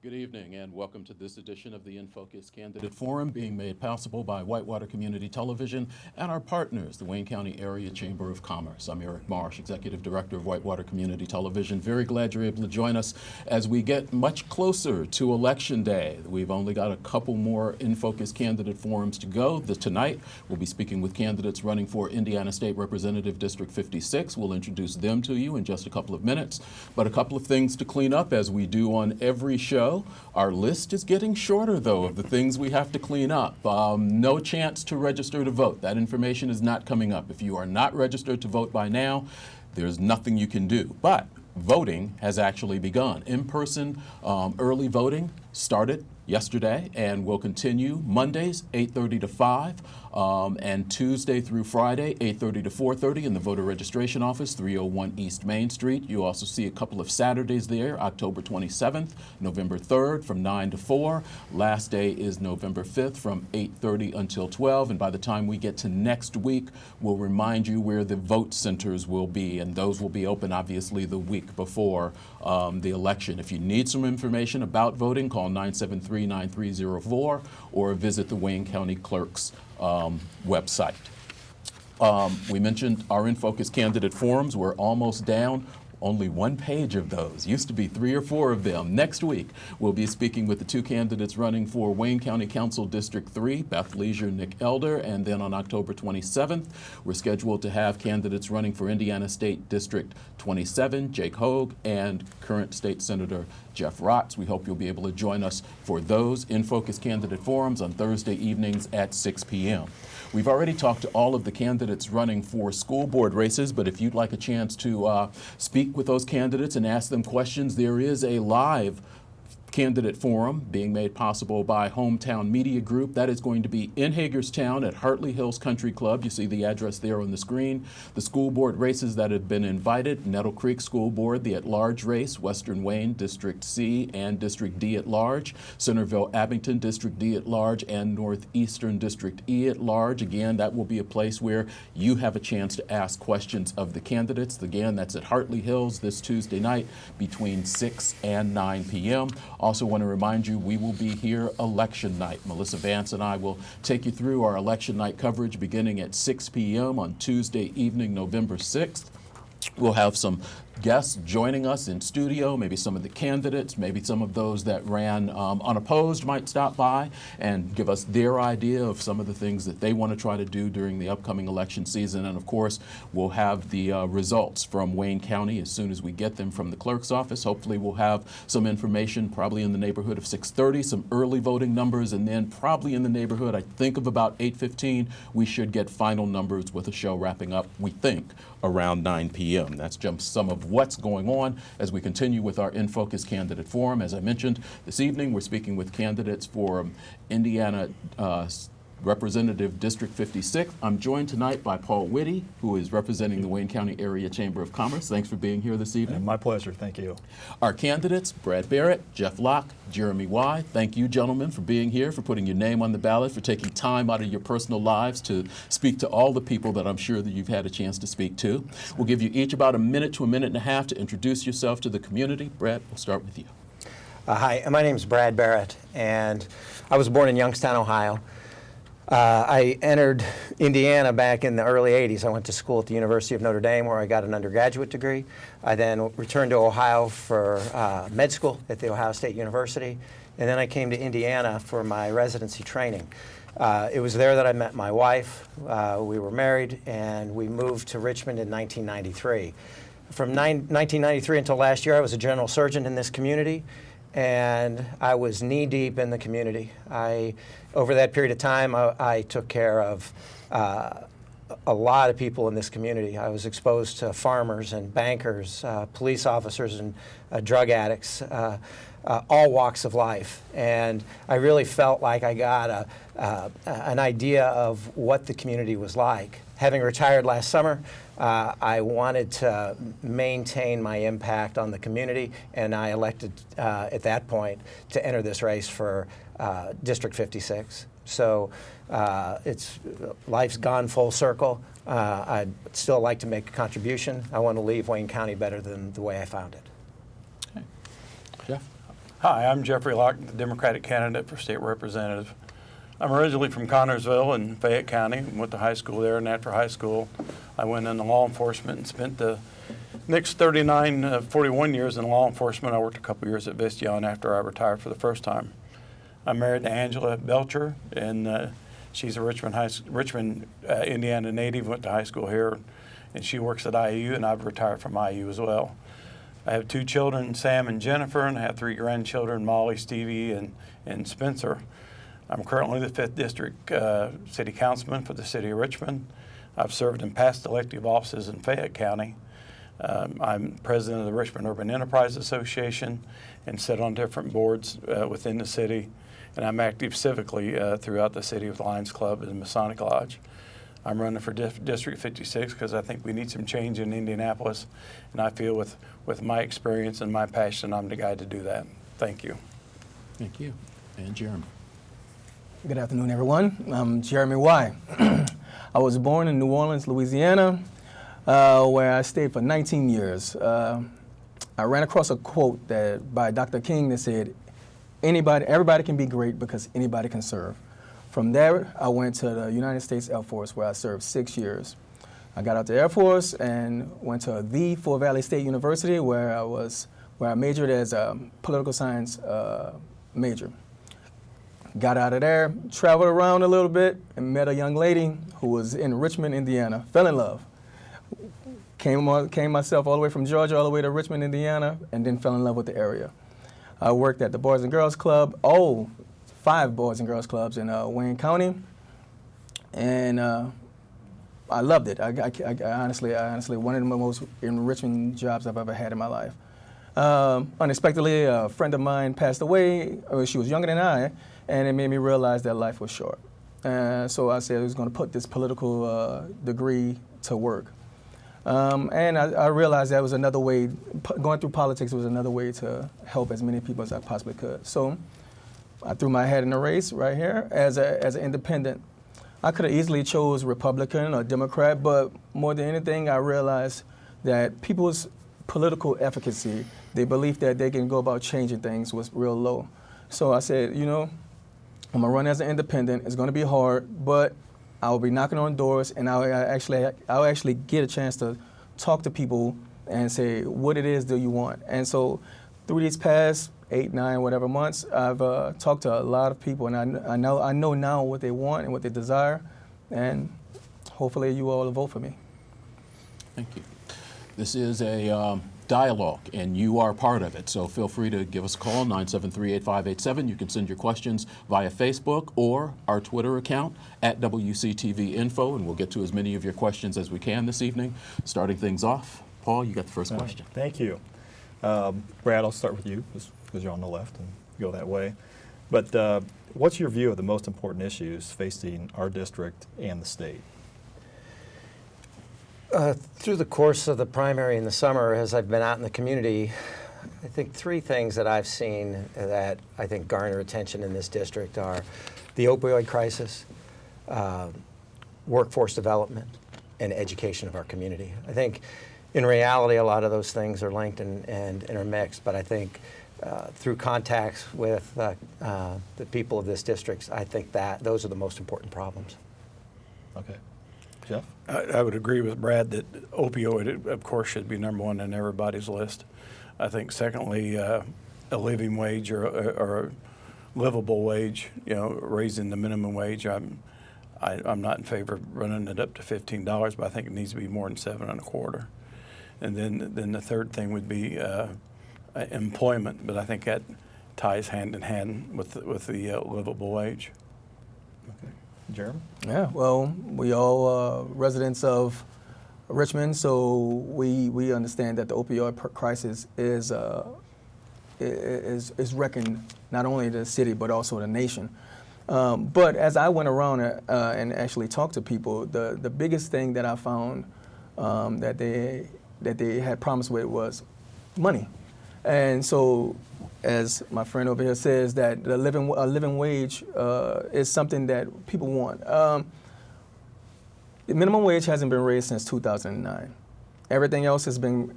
Good evening and welcome to this edition of the In Focus Candidate Forum, being made possible by Whitewater Community Television and our partners, the Wayne County Area Chamber of Commerce. I'm Eric Marsh, Executive Director of Whitewater Community Television. Very glad you're able to join us as we get much closer to Election Day. We've only got a couple more In Focus Candidate Forums to go. Tonight, we'll be speaking with candidates running for Indiana State Representative District 56. We'll introduce them to you in just a couple of minutes. But a couple of things to clean up as we do on every show. Our list is getting shorter, though, of the things we have to clean up. No chance to register to vote. That information is not coming up. If you are not registered to vote by now, there's nothing you can do. But voting has actually begun. In-person early voting started yesterday and will continue Mondays 8:30 to 5 and Tuesday through Friday 8:30 to 4:30 in the voter registration office, 301 East Main Street. You also see a couple of Saturdays there, October 27th, November 3rd from 9 to 4. Last day is November 5th from 8:30 until 12. And by the time we get to next week, we'll remind you where the vote centers will be, and those will be open obviously the week before the election. If you need some information about voting, call 973-9304 or visit the Wayne County Clerk's website. We mentioned our In Focus candidate forums. We're almost down. Only one page of those. Used to be 3 or 4 of them. Next week, we'll be speaking with the 2 candidates running for Wayne County Council District 3, Beth Leisure, Nick Elder, and then on October 27th, we're scheduled to have candidates running for Indiana State District 27, Jake Hogue, and current State Senator Jeff Rotz. We hope you'll be able to join us for those In Focus candidate forums on Thursday evenings at 6 p.m. We've already talked to all of the candidates running for school board races, but if you'd like a chance to speak with those candidates and ask them questions, there is a live candidate forum being made possible by Hometown Media Group. That is going to be in Hagerstown at Hartley Hills Country Club. You see the address there on the screen. The school board races that have been invited: Nettle Creek School Board, the at-large race, Western Wayne District C and District D at-large, Centerville Abington District D at-large, and Northeastern District E at-large. Again, that will be a place where you have a chance to ask questions of the candidates. Again, that's at Hartley Hills this Tuesday night between 6 and 9 p.m. Also want to remind you, we will be here election night. Melissa Vance and I will take you through our election night coverage beginning at 6 p.m. on Tuesday evening, November 6th. We'll have some guests joining us in studio, maybe some of the candidates, maybe some of those that ran unopposed might stop by and give us their idea of some of the things that they want to try to do during the upcoming election season. And of course, we'll have the results from Wayne County as soon as we get them from the clerk's office. Hopefully we'll have some information probably in the neighborhood of 6:30, some early voting numbers, and then probably in the neighborhood, I think, of about 8:15, we should get final numbers with the show wrapping up, we think, around 9 p.m. That's just some of what's going on as we continue with our In Focus candidate forum. As I mentioned, this evening we're speaking with candidates for Indiana Representative District 56. I'm joined tonight by Paul Witte, who is representing the Wayne County Area Chamber of Commerce. Thanks for being here this evening. My pleasure. Thank you. Our candidates, Brad Barrett, Jeff Locke, Jeremy Y. Thank you, gentlemen, for being here, for putting your name on the ballot, for taking time out of your personal lives to speak to all the people that I'm sure that you've had a chance to speak to. We'll give you each about a minute to a minute and a half to introduce yourself to the community. Brad, we'll start with you. Hi, my name is Brad Barrett, and I was born in Youngstown, Ohio. I entered Indiana back in the early 80s. I went to school at the University of Notre Dame where I got an undergraduate degree. I then returned to Ohio for med school at The Ohio State University, and then I came to Indiana for my residency training. It was there that I met my wife. We were married, and we moved to Richmond in 1993. From 1993 until last year, I was a general surgeon in this community, and I was knee-deep in the community. Over that period of time, I took care of a lot of people in this community. I was exposed to farmers and bankers, police officers and drug addicts, all walks of life. And I really felt like I got an idea of what the community was like. Having retired last summer, I wanted to maintain my impact on the community, and I elected at that point to enter this race for District 56. So life's gone full circle. I'd still like to make a contribution. I want to leave Wayne County better than the way I found it. Okay. Jeff? Hi, I'm Jeffrey Locke, the Democratic candidate for state representative. I'm originally from Connorsville in Fayette County. Went to high school there, and after high school, I went into law enforcement and spent the next 41 years in law enforcement. I worked a couple years at Visteon after I retired for the first time. I'm married to Angela Belcher, and she's a Richmond, Indiana native. Went to high school here, and she works at IU, and I've retired from IU as well. I have 2 children, Sam and Jennifer, and I have 3 grandchildren, Molly, Stevie, and Spencer. I'm currently the 5th District City Councilman for the City of Richmond. I've served in past elective offices in Fayette County. I'm president of the Richmond Urban Enterprise Association and sit on different boards within the city. And I'm active civically throughout the city with Lions Club and Masonic Lodge. I'm running for District 56 because I think we need some change in Indianapolis, and I feel with my experience and my passion, I'm the guy to do that. Thank you. Thank you. And Jeremy. Good afternoon, everyone. I'm Jeremy Y. I was born in New Orleans, Louisiana, where I stayed for 19 years. I ran across a quote by Dr. King that said, everybody can be great because anybody can serve. From there, I went to the United States Air Force, where I served 6 years. I got out the Air Force and went to the Fort Valley State University, where I majored as a political science major. Got out of there, traveled around a little bit, and met a young lady who was in Richmond, Indiana. Fell in love. Came myself all the way from Georgia all the way to Richmond, Indiana, and then fell in love with the area. I worked at the Boys and Girls Club, 5 Boys and Girls Clubs in Wayne County, and I loved it. I honestly, one of the most enriching jobs I've ever had in my life. Unexpectedly, a friend of mine passed away. She was younger than I, and it made me realize that life was short. So I said I was going to put this political degree to work. And I realized that was another way, going through politics was another way to help as many people as I possibly could. So I threw my hat in the race right here as an independent. I could have easily chose Republican or Democrat, but more than anything, I realized that people's political efficacy, their belief that they can go about changing things, was real low. So I said, I'm gonna run as an independent. It's gonna be hard, but I'll be knocking on doors, and I'll actually get a chance to talk to people and say, what it is do you want? And so through these past 8, 9, whatever months, I've talked to a lot of people, and I know now what they want and what they desire, and hopefully you all will vote for me. Thank you. This is a dialogue, and you are part of it, so feel free to give us a call, 973-8587. You can send your questions via Facebook or our Twitter account at WCTV Info, and we'll get to as many of your questions as we can this evening. Starting things off, Paul, you got the first question. Thank you. Brad, I'll start with you, because you're on the left and go that way. But what's your view of the most important issues facing our district and the state? Through the course of the primary in the summer, as I've been out in the community, I think 3 things that I've seen that I think garner attention in this district are the opioid crisis, workforce development, and education of our community. I think in reality, a lot of those things are linked and intermixed, but I think through contacts with the people of this district, I think that those are the most important problems. Okay. Jeff? I would agree with Brad that opioid, of course, should be number 1 on everybody's list. I think secondly, a living wage or a livable wage, raising the minimum wage. I'm not in favor of running it up to $15, but I think it needs to be more than $7.25. And then the third thing would be employment, but I think that ties hand in hand with the livable wage. Okay. Jeremy? Yeah, well, we all residents of Richmond, so we understand that the opioid crisis is wrecking not only the city but also the nation. But as I went around and actually talked to people, the biggest thing that I found that they had problems with was money. And so, as my friend over here says, that a living wage is something that people want. The minimum wage hasn't been raised since 2009. everything else has been,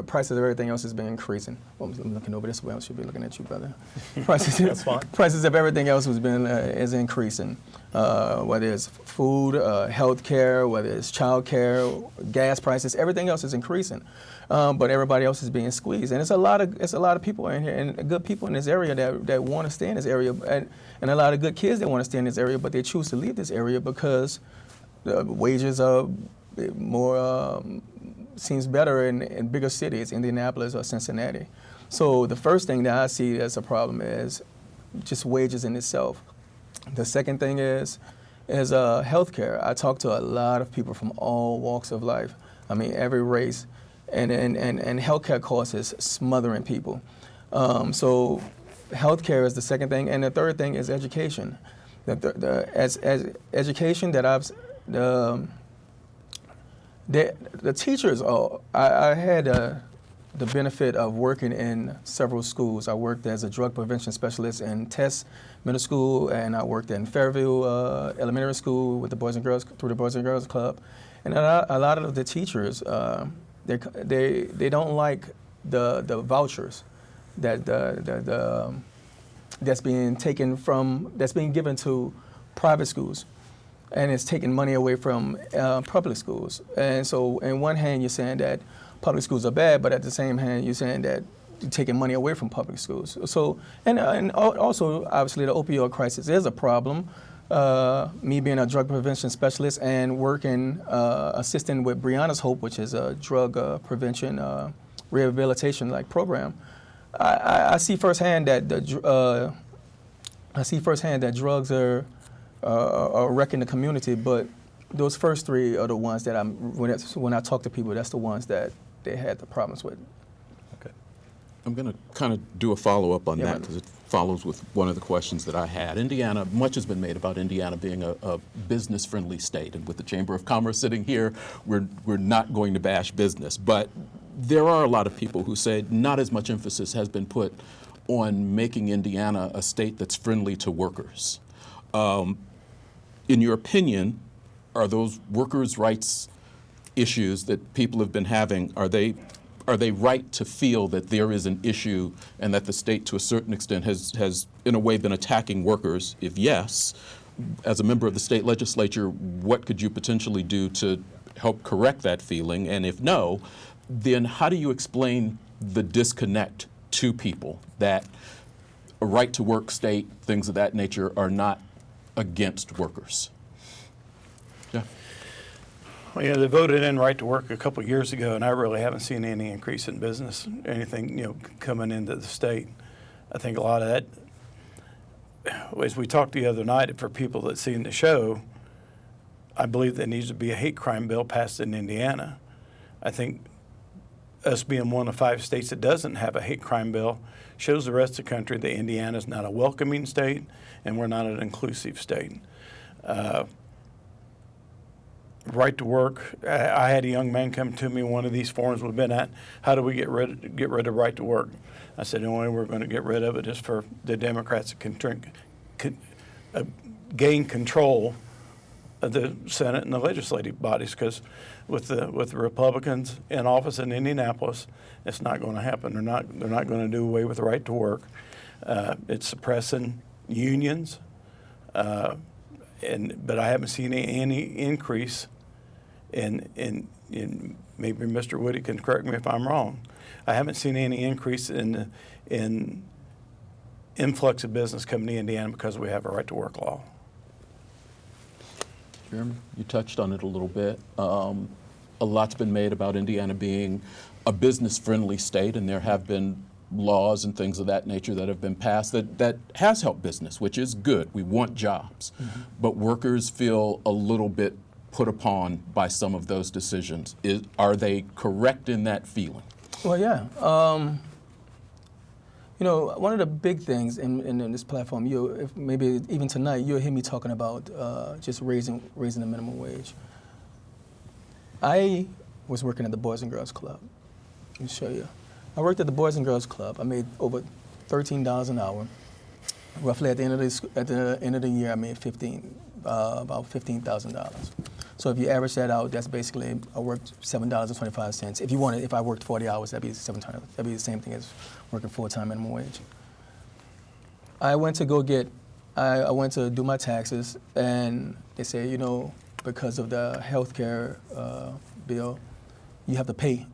prices of everything else has been increasing. Well, I'm looking over this way, I should be looking at you, brother. That's fine. Prices of everything else has been, is increasing. Whether it's food, health care, whether it's child care, gas prices, everything else is increasing. But everybody else is being squeezed. And it's a lot of people in here, and good people in this area that want to stay in this area, and a lot of good kids that want to stay in this area, but they choose to leave this area because the wages are more, seems better in bigger cities, Indianapolis or Cincinnati. So the first thing that I see as a problem is just wages in itself. The second thing is healthcare. I talk to a lot of people from all walks of life. I mean, every race, and healthcare costs is smothering people. So healthcare is the second thing, and the third thing is education. As education that I've the teachers are. I had the benefit of working in several schools. I worked as a drug prevention specialist in Test Middle School, and I worked in Fairview Elementary School with the Boys and Girls through the Boys and Girls Club. And a lot of the teachers, they don't like the vouchers that that's being given to private schools, and it's taking money away from public schools. And so, in one hand, you're saying that public schools are bad, but at the same hand, you're saying that you're taking money away from public schools. So, and also, obviously, the opioid crisis is a problem. Me being a drug prevention specialist and working, assisting with Brianna's Hope, which is a drug prevention rehabilitation program, I see firsthand that drugs are wrecking the community. But those first three are the ones that when I talk to people, that's the ones that they had the problems with. Okay. I'm going to kind of do a follow-up on Yeah, that man. because it follows with one of the questions that I had. Indiana, much has been made about Indiana being a business-friendly state, and with the Chamber of Commerce sitting here, we're not going to bash business. But there are a lot of people who say not as much emphasis has been put on making Indiana a state that's friendly to workers. In your opinion, are those workers' rights issues that people have been having, are they right to feel that there is an issue and that the state to a certain extent has in a way been attacking workers? If yes, as a member of the state legislature, what could you potentially do to help correct that feeling? And if no, then how do you explain the disconnect to people that a right to work state, things of that nature, are not against workers? Yeah. Well, yeah, they voted in right to work a couple of years ago, and I really haven't seen any increase in business, anything coming into the state. I think a lot of that, as we talked the other night, for people that seen the show, I believe there needs to be a hate crime bill passed in Indiana. I think us being one of 5 states that doesn't have a hate crime bill shows the rest of the country that Indiana is not a welcoming state and we're not an inclusive state. Right to work. I had a young man come to me in one of these forums we've been at. How do we get rid of right to work? I said the only way we're going to get rid of it is for the Democrats to gain control of the Senate and the legislative bodies, because with the Republicans in office in Indianapolis, it's not going to happen. They're not going to do away with the right to work. It's suppressing unions. But I haven't seen any increase in maybe Mr. Witte can correct me if I'm wrong. I haven't seen any increase in influx of business coming to Indiana because we have a right to work law. Jeremy, you touched on it a little bit. A lot's been made about Indiana being a business-friendly state, and there have been laws and things of that nature that have been passed that has helped business, which is good. We want jobs. Mm-hmm. But workers feel a little bit put upon by some of those decisions. Are they correct in that feeling? Well, yeah. One of the big things in this platform, if maybe even tonight, you'll hear me talking about just raising the minimum wage. I was working at the Boys and Girls Club. Let me show you. I worked at the Boys and Girls Club. I made over $13 an hour. Roughly at the end of the year, I made about $15,000. So if you average that out, that's basically I worked $7.25. If I worked 40 hours, that'd be $7. That'd be the same thing as working full-time minimum wage. I went to do my taxes, and they say, because of the health care bill, you have to pay.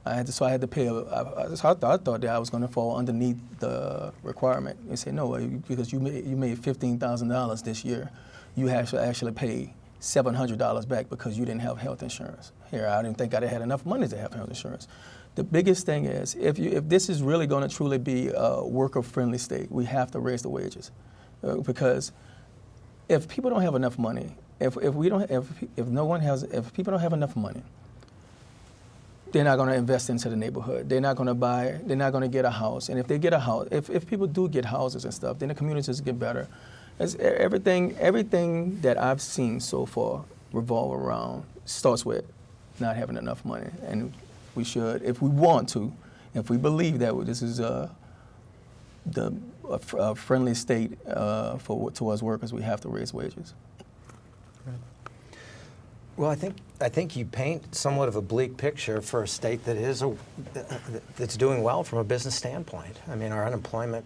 I had to pay. I thought that I was going to fall underneath the requirement. They said, no, because you made $15,000 this year, you have to actually pay $700 back because you didn't have health insurance. Here, I didn't think I had enough money to have health insurance. The biggest thing is, if this is really going to truly be a worker-friendly state, we have to raise the wages, because if people don't have enough money, if people don't have enough money, they're not going to invest into the neighborhood. They're not going to get a house. And if they get a house, if people do get houses and stuff, then the communities get better. Everything that I've seen so far revolve around, starts with not having enough money. And we should, if we want to, if we believe that this is a friendly state towards workers, we have to raise wages. Well, I think you paint somewhat of a bleak picture for a state that that's doing well from a business standpoint. I mean, our unemployment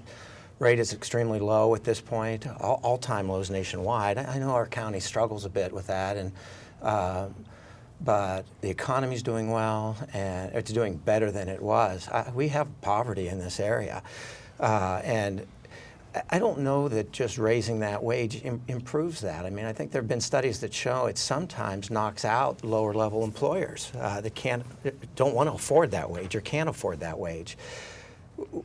rate is extremely low at this point, all-time lows nationwide. I know our county struggles a bit with that, but the economy's doing well, and it's doing better than it was. We have poverty in this area, and I don't know that just raising that wage improves that. I mean, I think there have been studies that show it sometimes knocks out lower-level employers that don't want to afford that wage or can't afford that wage.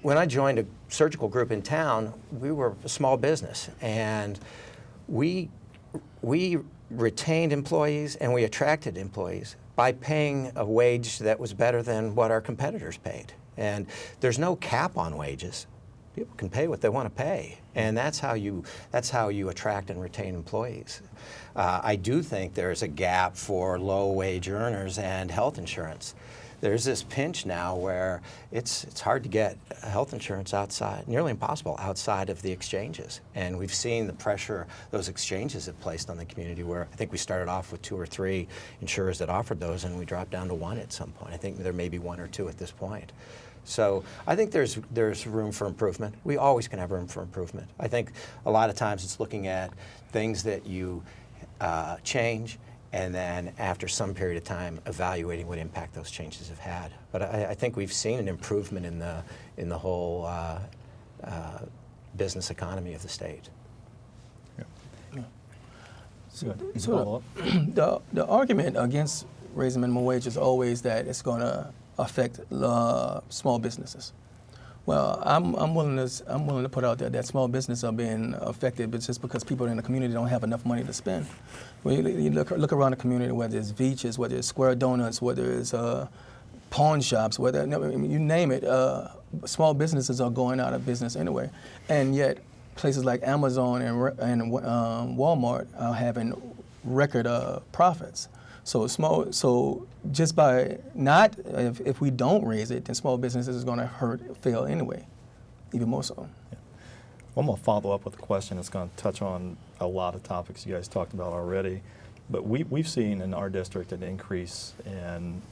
When I joined a surgical group in town, we were a small business, and we retained employees and we attracted employees by paying a wage that was better than what our competitors paid. And there's no cap on wages. People can pay what they want to pay, and that's how you attract and retain employees. I do think there's a gap for low-wage earners and health insurance. There's this pinch now where it's hard to get health insurance outside, nearly impossible outside of the exchanges. And we've seen the pressure those exchanges have placed on the community, where I think we started off with 2 or 3 insurers that offered those, and we dropped down to 1 at some point. I think there may be 1 or 2 at this point. So I think there's room for improvement. We always can have room for improvement. I think a lot of times it's looking at things that you change, and then after some period of time evaluating what impact those changes have had. But I think we've seen an improvement in the whole business economy of the state. Yeah. So the argument against raising minimum wage is always that it's going to affect small businesses. Well, I'm willing to put out there that small businesses are being affected, but just because people in the community don't have enough money to spend. When you look around the community, whether it's Viches, whether it's Square Donuts, whether it's pawn shops, you name it, small businesses are going out of business anyway, and yet places like Amazon and Walmart are having record profits. So just by if we don't raise it, then small businesses is going to fail anyway, even more so. Yeah. Well, I'm going to follow up with a question that's going to touch on a lot of topics you guys talked about already. But we've seen in our district an increase in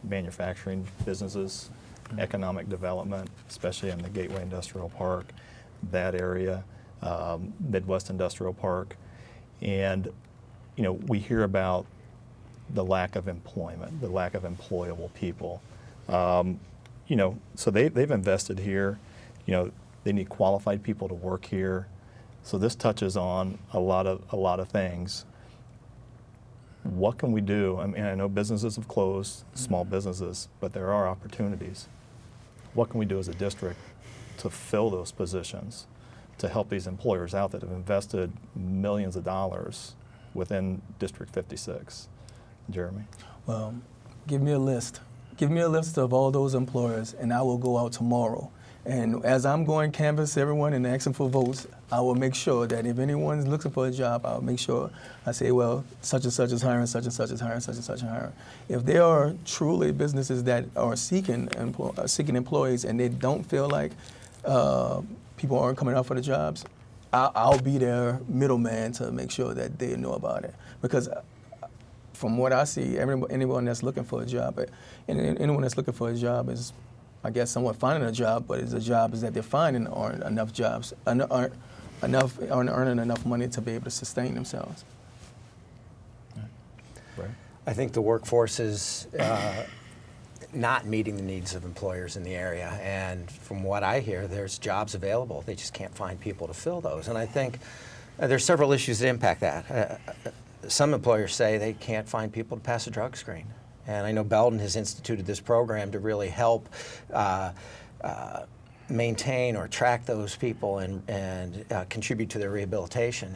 manufacturing businesses, economic development, especially in the Gateway Industrial Park, that area, Midwest Industrial Park. And, we hear about the lack of employment, the lack of employable people. So they've invested here. They need qualified people to work here. So this touches on a lot of things. What can we do? I mean, I know businesses have closed, small businesses, but there are opportunities. What can we do as a district to fill those positions, to help these employers out that have invested millions of dollars within District 56? Jeremy? Well, give me a list. Give me a list of all those employers, and I will go out tomorrow. And as I'm going canvass everyone and asking for votes, I will make sure that if anyone's looking for a job, I'll make sure I say, well, such and such is hiring, such and such is hiring, such and such is hiring. If there are truly businesses that are seeking employees and they don't feel like people aren't coming out for the jobs, I'll be their middleman to make sure that they know about it. Because from what I see, anyone that's looking for a job, anyone that's looking for a job is, I guess, somewhat finding a job, but the jobs that they're finding aren't enough jobs, aren't earning enough money to be able to sustain themselves. Right. I think the workforce is not meeting the needs of employers in the area. And from what I hear, there's jobs available. They just can't find people to fill those. And I think there's several issues that impact that. Some employers say they can't find people to pass a drug screen. And I know Belden has instituted this program to really help maintain or track those people and contribute to their rehabilitation.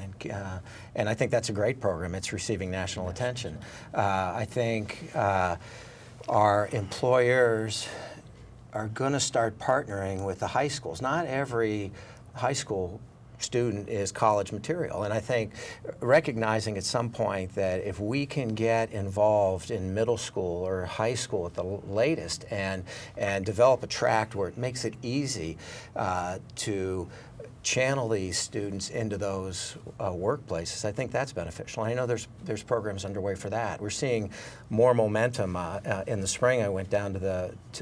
And I think that's a great program. It's receiving national attention. I think our employers are going to start partnering with the high schools. Not every high school student is college material, and I think recognizing at some point that if we can get involved in middle school or high school at the latest and develop a track where it makes it easy to channel these students into those workplaces, I think that's beneficial. I know there's programs underway for that. We're seeing more momentum. In the spring, I went down to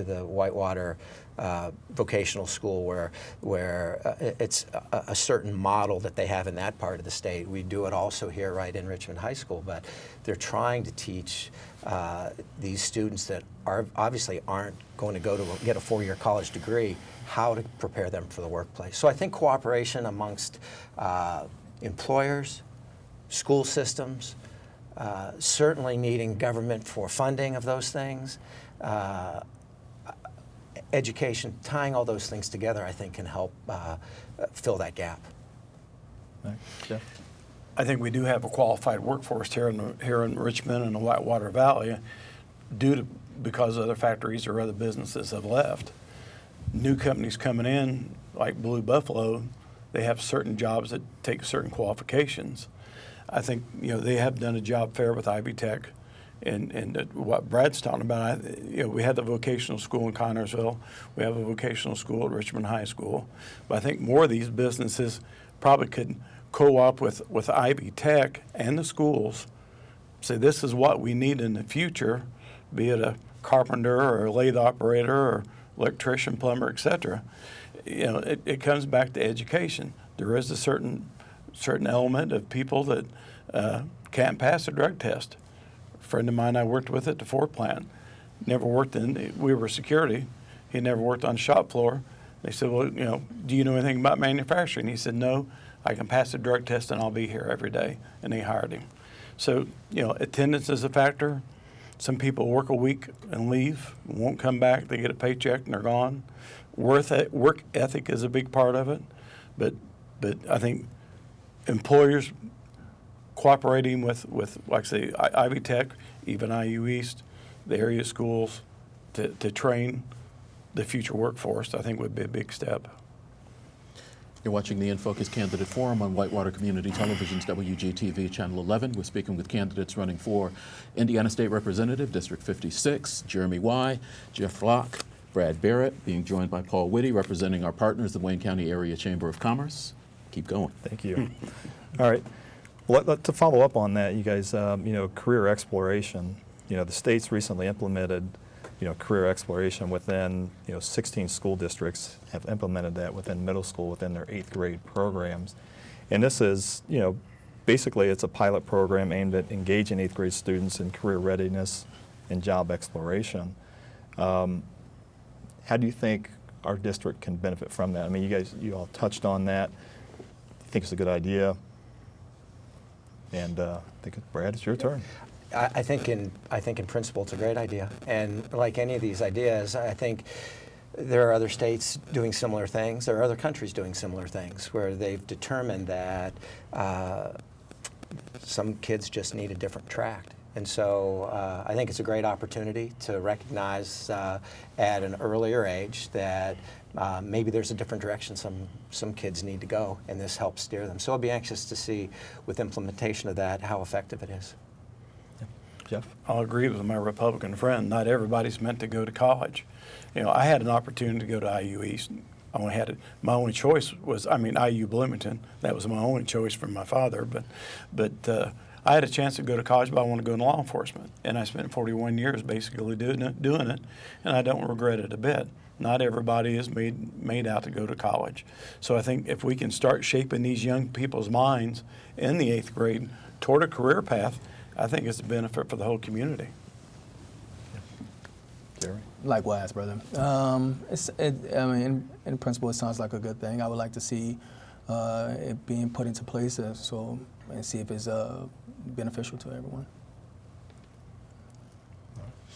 the Whitewater vocational school where it's a certain model that they have in that part of the state. We do it also here right in Richmond High School, but they're trying to teach these students that obviously aren't going to go to get a 4-year college degree how to prepare them for the workplace. So I think cooperation amongst employers, school systems, certainly needing government for funding of those things, education, tying all those things together, I think can help fill that gap. Right. Jeff? I think we do have a qualified workforce here in Richmond and the Whitewater Valley because other factories or other businesses have left. New companies coming in, like Blue Buffalo, they have certain jobs that take certain qualifications. I think they have done a job fair with Ivy Tech, and what Brad's talking about. We had the vocational school in Connersville. We have a vocational school at Richmond High School, but I think more of these businesses probably could co-op with Ivy Tech and the schools. Say this is what we need in the future, be it a carpenter or a lathe operator or electrician, plumber, etc. It comes back to education. There is a certain element of people that can't pass a drug test. A friend of mine I worked with at the Ford plant, we were security. He never worked on the shop floor. They said, well, do you know anything about manufacturing? He said, no, I can pass a drug test and I'll be here every day. And they hired him. So, attendance is a factor. Some people work a week and leave, won't come back. They get a paycheck and they're gone. Work ethic is a big part of it, but I think employers cooperating with like say Ivy Tech, even IU East, the area schools, to train the future workforce, I think would be a big step. You're watching the In Focus Candidate Forum on Whitewater Community Television's WGTV Channel 11. We're speaking with candidates running for Indiana State Representative, District 56, Jeremy Y., Jeff Locke, Brad Barrett, being joined by Paul Witte, representing our partners, the Wayne County Area Chamber of Commerce. Keep going. Thank you. All right. Well, to follow up on that, you guys, career exploration. The state's recently implemented career exploration within, 16 school districts have implemented that within middle school, within their 8th grade programs. And this is, basically it's a pilot program aimed at engaging 8th grade students in career readiness and job exploration. How do you think our district can benefit from that? I mean, you all touched on that. You think it's a good idea? And I think, Brad, it's your turn. I think in principle it's a great idea, and like any of these ideas, I think there are other states doing similar things. There are other countries doing similar things where they've determined that some kids just need a different track. And so I think it's a great opportunity to recognize at an earlier age that maybe there's a different direction some kids need to go, and this helps steer them. So I'll be anxious to see with implementation of that how effective it is. Jeff? I'll agree with my Republican friend. Not everybody's meant to go to college. I had an opportunity to go to IU East. My only choice was, IU Bloomington. That was my only choice from my father. But I had a chance to go to college, but I want to go into law enforcement. And I spent 41 years basically doing it, and I don't regret it a bit. Not everybody is made out to go to college. So I think if we can start shaping these young people's minds in the 8th grade toward a career path, I think it's a benefit for the whole community. Jerry? Likewise, brother. I mean, in principle, it sounds like a good thing. I would like to see it being put into place, and see if it's beneficial to everyone.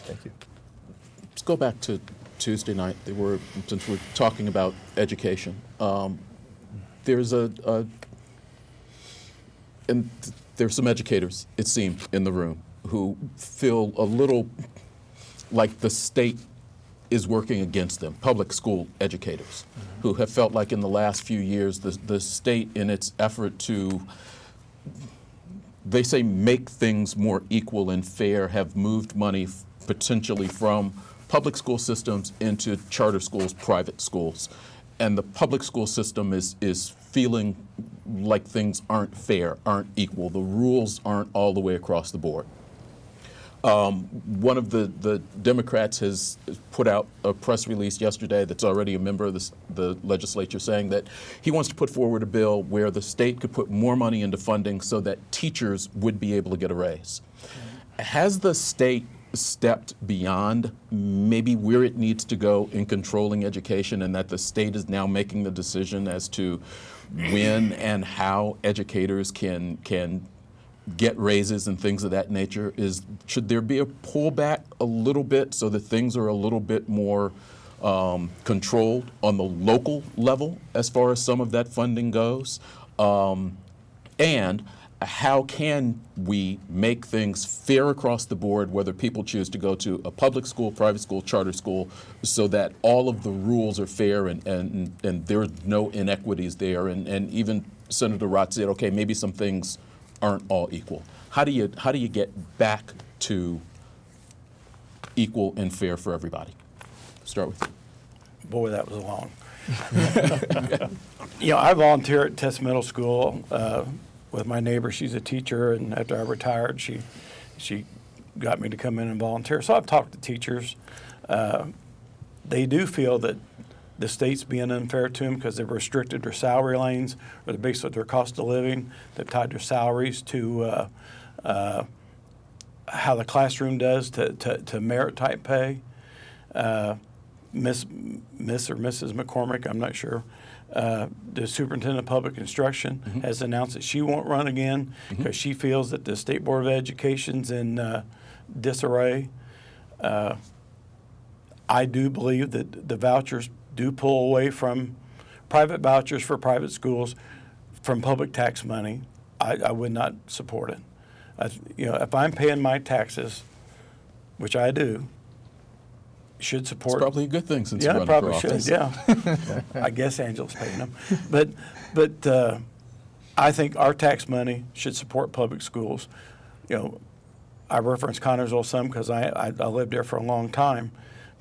Thank you. Let's go back to Tuesday night. Since we're talking about education, there's there's some educators, it seemed, in the room who feel a little like the state is working against them, public school educators, who have felt like in the last few years the state, in its effort to, they say, make things more equal and fair, have moved money potentially from public school systems into charter schools, private schools. And the public school system is feeling like things aren't fair, aren't equal. The rules aren't all the way across the board. One of the Democrats has put out a press release yesterday that's already a member of the legislature saying that he wants to put forward a bill where the state could put more money into funding so that teachers would be able to get a raise. Has the state stepped beyond maybe where it needs to go in controlling education, and that the state is now making the decision as to when and how educators can get raises and things of that nature? Should there be a pullback a little bit so that things are a little bit more controlled on the local level as far as some of that funding goes? And how can we make things fair across the board, whether people choose to go to a public school, private school, charter school, so that all of the rules are fair and there are no inequities there? And even Senator Rott said, okay, maybe some things aren't all equal. How do you get back to equal and fair for everybody? Start with you. Boy, that was long. I volunteer at Test Middle School with my neighbor. She's a teacher, and after I retired, she got me to come in and volunteer. So I've talked to teachers. They do feel that the state's being unfair to them because they've restricted their salary lanes, or based on their cost of living. They've tied their salaries to how the classroom does to merit type pay. Miss or Mrs. McCormick, I'm not sure, the superintendent of public instruction has announced that she won't run again because she feels that the State Board of Education's in disarray. I do believe that the vouchers do pull away from private vouchers for private schools from public tax money. I would not support it. If I'm paying my taxes, which I do, should support. It's probably a good thing since yeah, you're running probably for office. should. Yeah, I guess Angela's paying them, but I think our tax money should support public schools. I reference Connersville some because I lived there for a long time,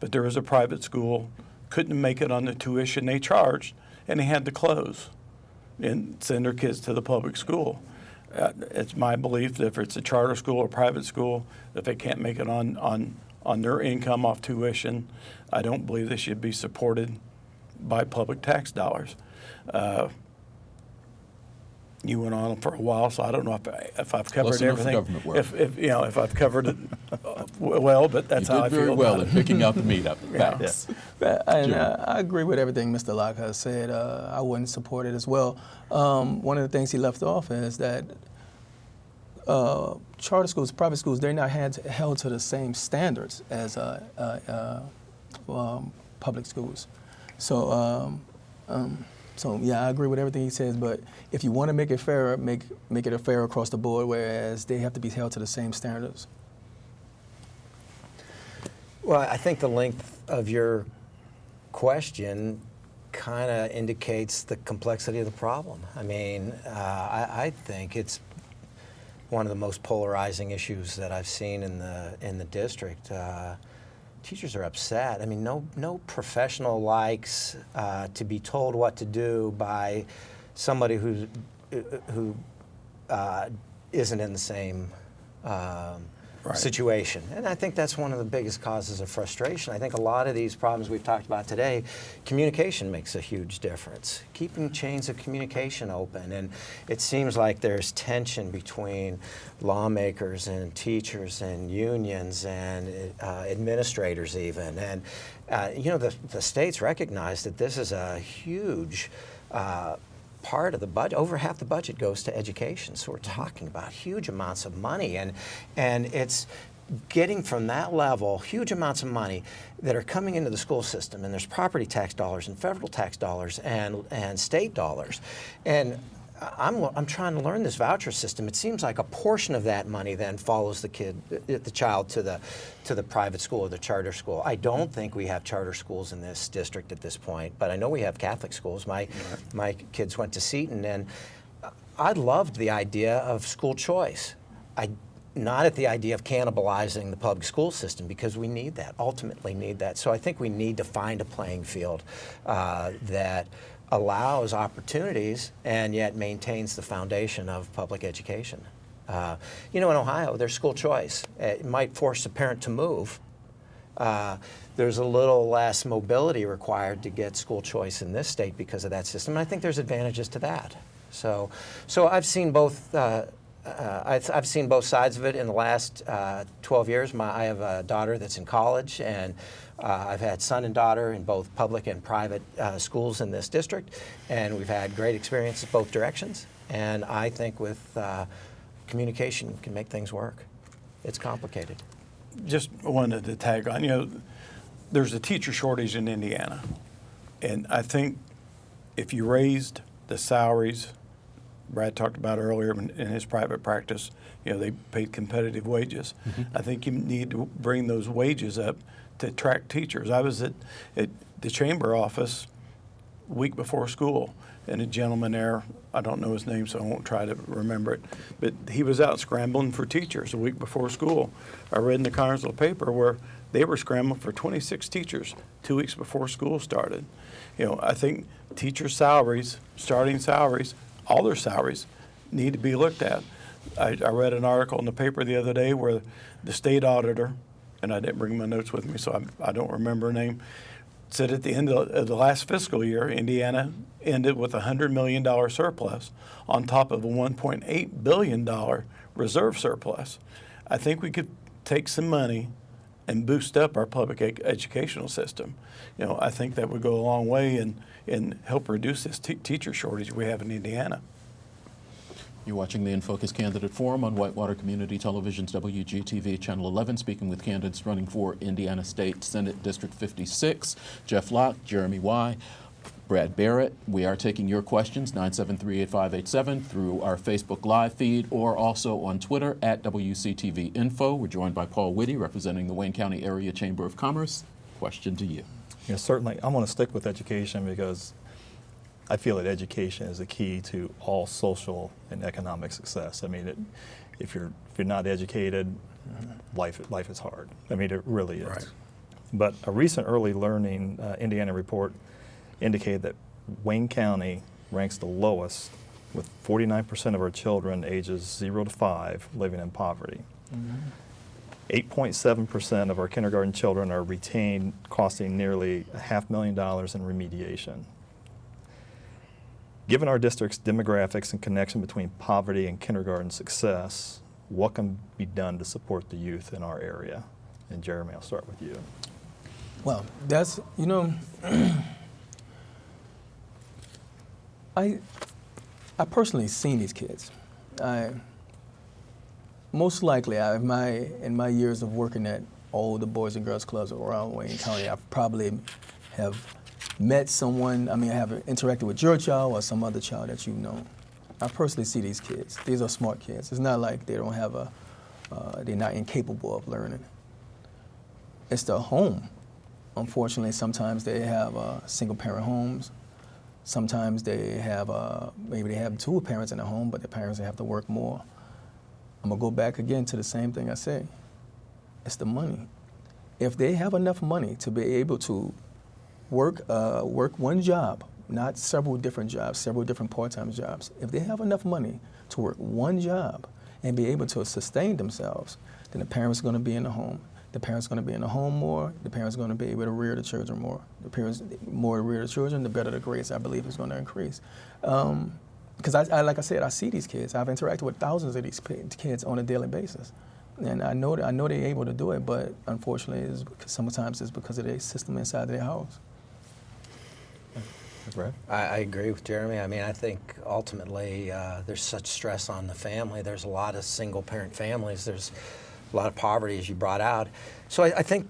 but there was a private school, couldn't make it on the tuition they charged, and they had to close and send their kids to the public school. It's my belief that if it's a charter school or private school, if they can't make it on their income off tuition, I don't believe they should be supported by public tax dollars. You went on for a while, so I don't know if I've covered Close enough for everything. government work. If I've covered it well, but that's You how I did very feel well about at it. picking out the meat up. Facts. And I agree with everything Mr. Locke has said. I wouldn't support it as well. One of the things he left off is that charter schools, private schools, they're not held to the same standards as public schools. So yeah, I agree with everything he says. But if you want to make it fairer, make it fair across the board, whereas they have to be held to the same standards. Well, I think the length of your question kind of indicates the complexity of the problem. I mean, I think it's one of the most polarizing issues that I've seen in the district. Teachers are upset. I mean, no professional likes to be told what to do by somebody who isn't in the same Right. situation. And I think that's one of the biggest causes of frustration. I think a lot of these problems we've talked about today, communication makes a huge difference. Keeping chains of communication open. And it seems like there's tension between lawmakers and teachers and unions and administrators even. And you know, the states recognize that this is a huge part of the budget. Over half the budget goes to education, so we're talking about huge amounts of money, and it's getting from that level huge amounts of money that are coming into the school system, and there's property tax dollars and federal tax dollars and state dollars, and I'm trying to learn this voucher system. It seems like a portion of that money then follows the child to the private school or the charter school. I don't think we have charter schools in this district at this point, but I know we have Catholic schools. My kids went to Seton, and I loved the idea of school choice. Not at the idea of cannibalizing the public school system, because we need that, ultimately need that. So I think we need to find a playing field that allows opportunities and yet maintains the foundation of public education. You know, in Ohio, there's school choice. It might force a parent to move. There's a little less mobility required to get school choice in this state because of that system. And I think there's advantages to that. So I've seen both. I've seen both sides of it in the last 12 years. I have a daughter that's in college, and I've had son and daughter in both public and private schools in this district, and we've had great experiences both directions. And I think with communication can make things work. It's complicated. Just wanted to tag on, you know, there's a teacher shortage in Indiana, and I think if you raised the salaries, Brad talked about earlier in his private practice, you know, they paid competitive wages. I think you need to bring those wages up to attract teachers. I was at the chamber office a week before school, and a gentleman there, I don't know his name, so I won't try to remember it, but he was out scrambling for teachers a week before school. I read in the Connersville paper where they were scrambling for 26 teachers 2 weeks before school started. You know, I think teacher salaries, starting salaries, all their salaries need to be looked at. I read an article in the paper the other day where the state auditor, and I didn't bring my notes with me, so I don't remember her name, said at the end of the last fiscal year, Indiana ended with a $100 million surplus on top of a $1.8 billion reserve surplus. I think we could take some money and boost up our public educational system. You know, I think that would go a long way and help reduce this teacher shortage we have in Indiana. You're watching the In Focus Candidate Forum on Whitewater Community Television's WGTV Channel 11, speaking with candidates running for Indiana State Senate District 56, Jeff Locke, Jeremy Y., Brad Barrett. We are taking your questions, 973-8587, through our Facebook Live feed or also on Twitter at WCTV Info. We're joined by Paul Witte, representing the Wayne County Area Chamber of Commerce. Question to you. Yeah, certainly. I'm going to stick with education because I feel that education is the key to all social and economic success. I mean, if you're not educated, life is hard. I mean, it really is. Right. But a recent early learning Indiana report indicated that Wayne County ranks the lowest, with 49% of our children ages 0 to 5 living in poverty. 8.7% of our kindergarten children are retained, costing nearly $500,000 in remediation. Given our district's demographics and connection between poverty and kindergarten success, what can be done to support the youth in our area? And Jeremy, I'll start with you. Well, that's, you know, I personally seen these kids. Most likely, in my years of working at all the Boys and Girls Clubs around Wayne County, I probably have met someone, I have interacted with your child or some other child that you know. I personally see these kids. These are smart kids. It's not like they don't have they're not incapable of learning. It's the home. Unfortunately, sometimes they have single parent homes. Sometimes they have, maybe they have two parents in the home, but the parents have to work more. I'm gonna go back again to the same thing I say. It's the money. If they have enough money to be able to work one job, not several different jobs, several different part-time jobs. If they have enough money to work one job and be able to sustain themselves, then the parents are going to be in the home. The parents are going to be in the home more. The parents are going to be able to rear the children more. The parents more to rear the children, the better the grades, I believe, is going to increase. Because like I said, I see these kids. I've interacted with thousands of these kids on a daily basis. And I know they're able to do it, but unfortunately, sometimes it's because of the system inside their house. Brad? I agree with Jeremy. I mean, I think ultimately there's such stress on the family. There's a lot of single-parent families. There's a lot of poverty, as you brought out. So I think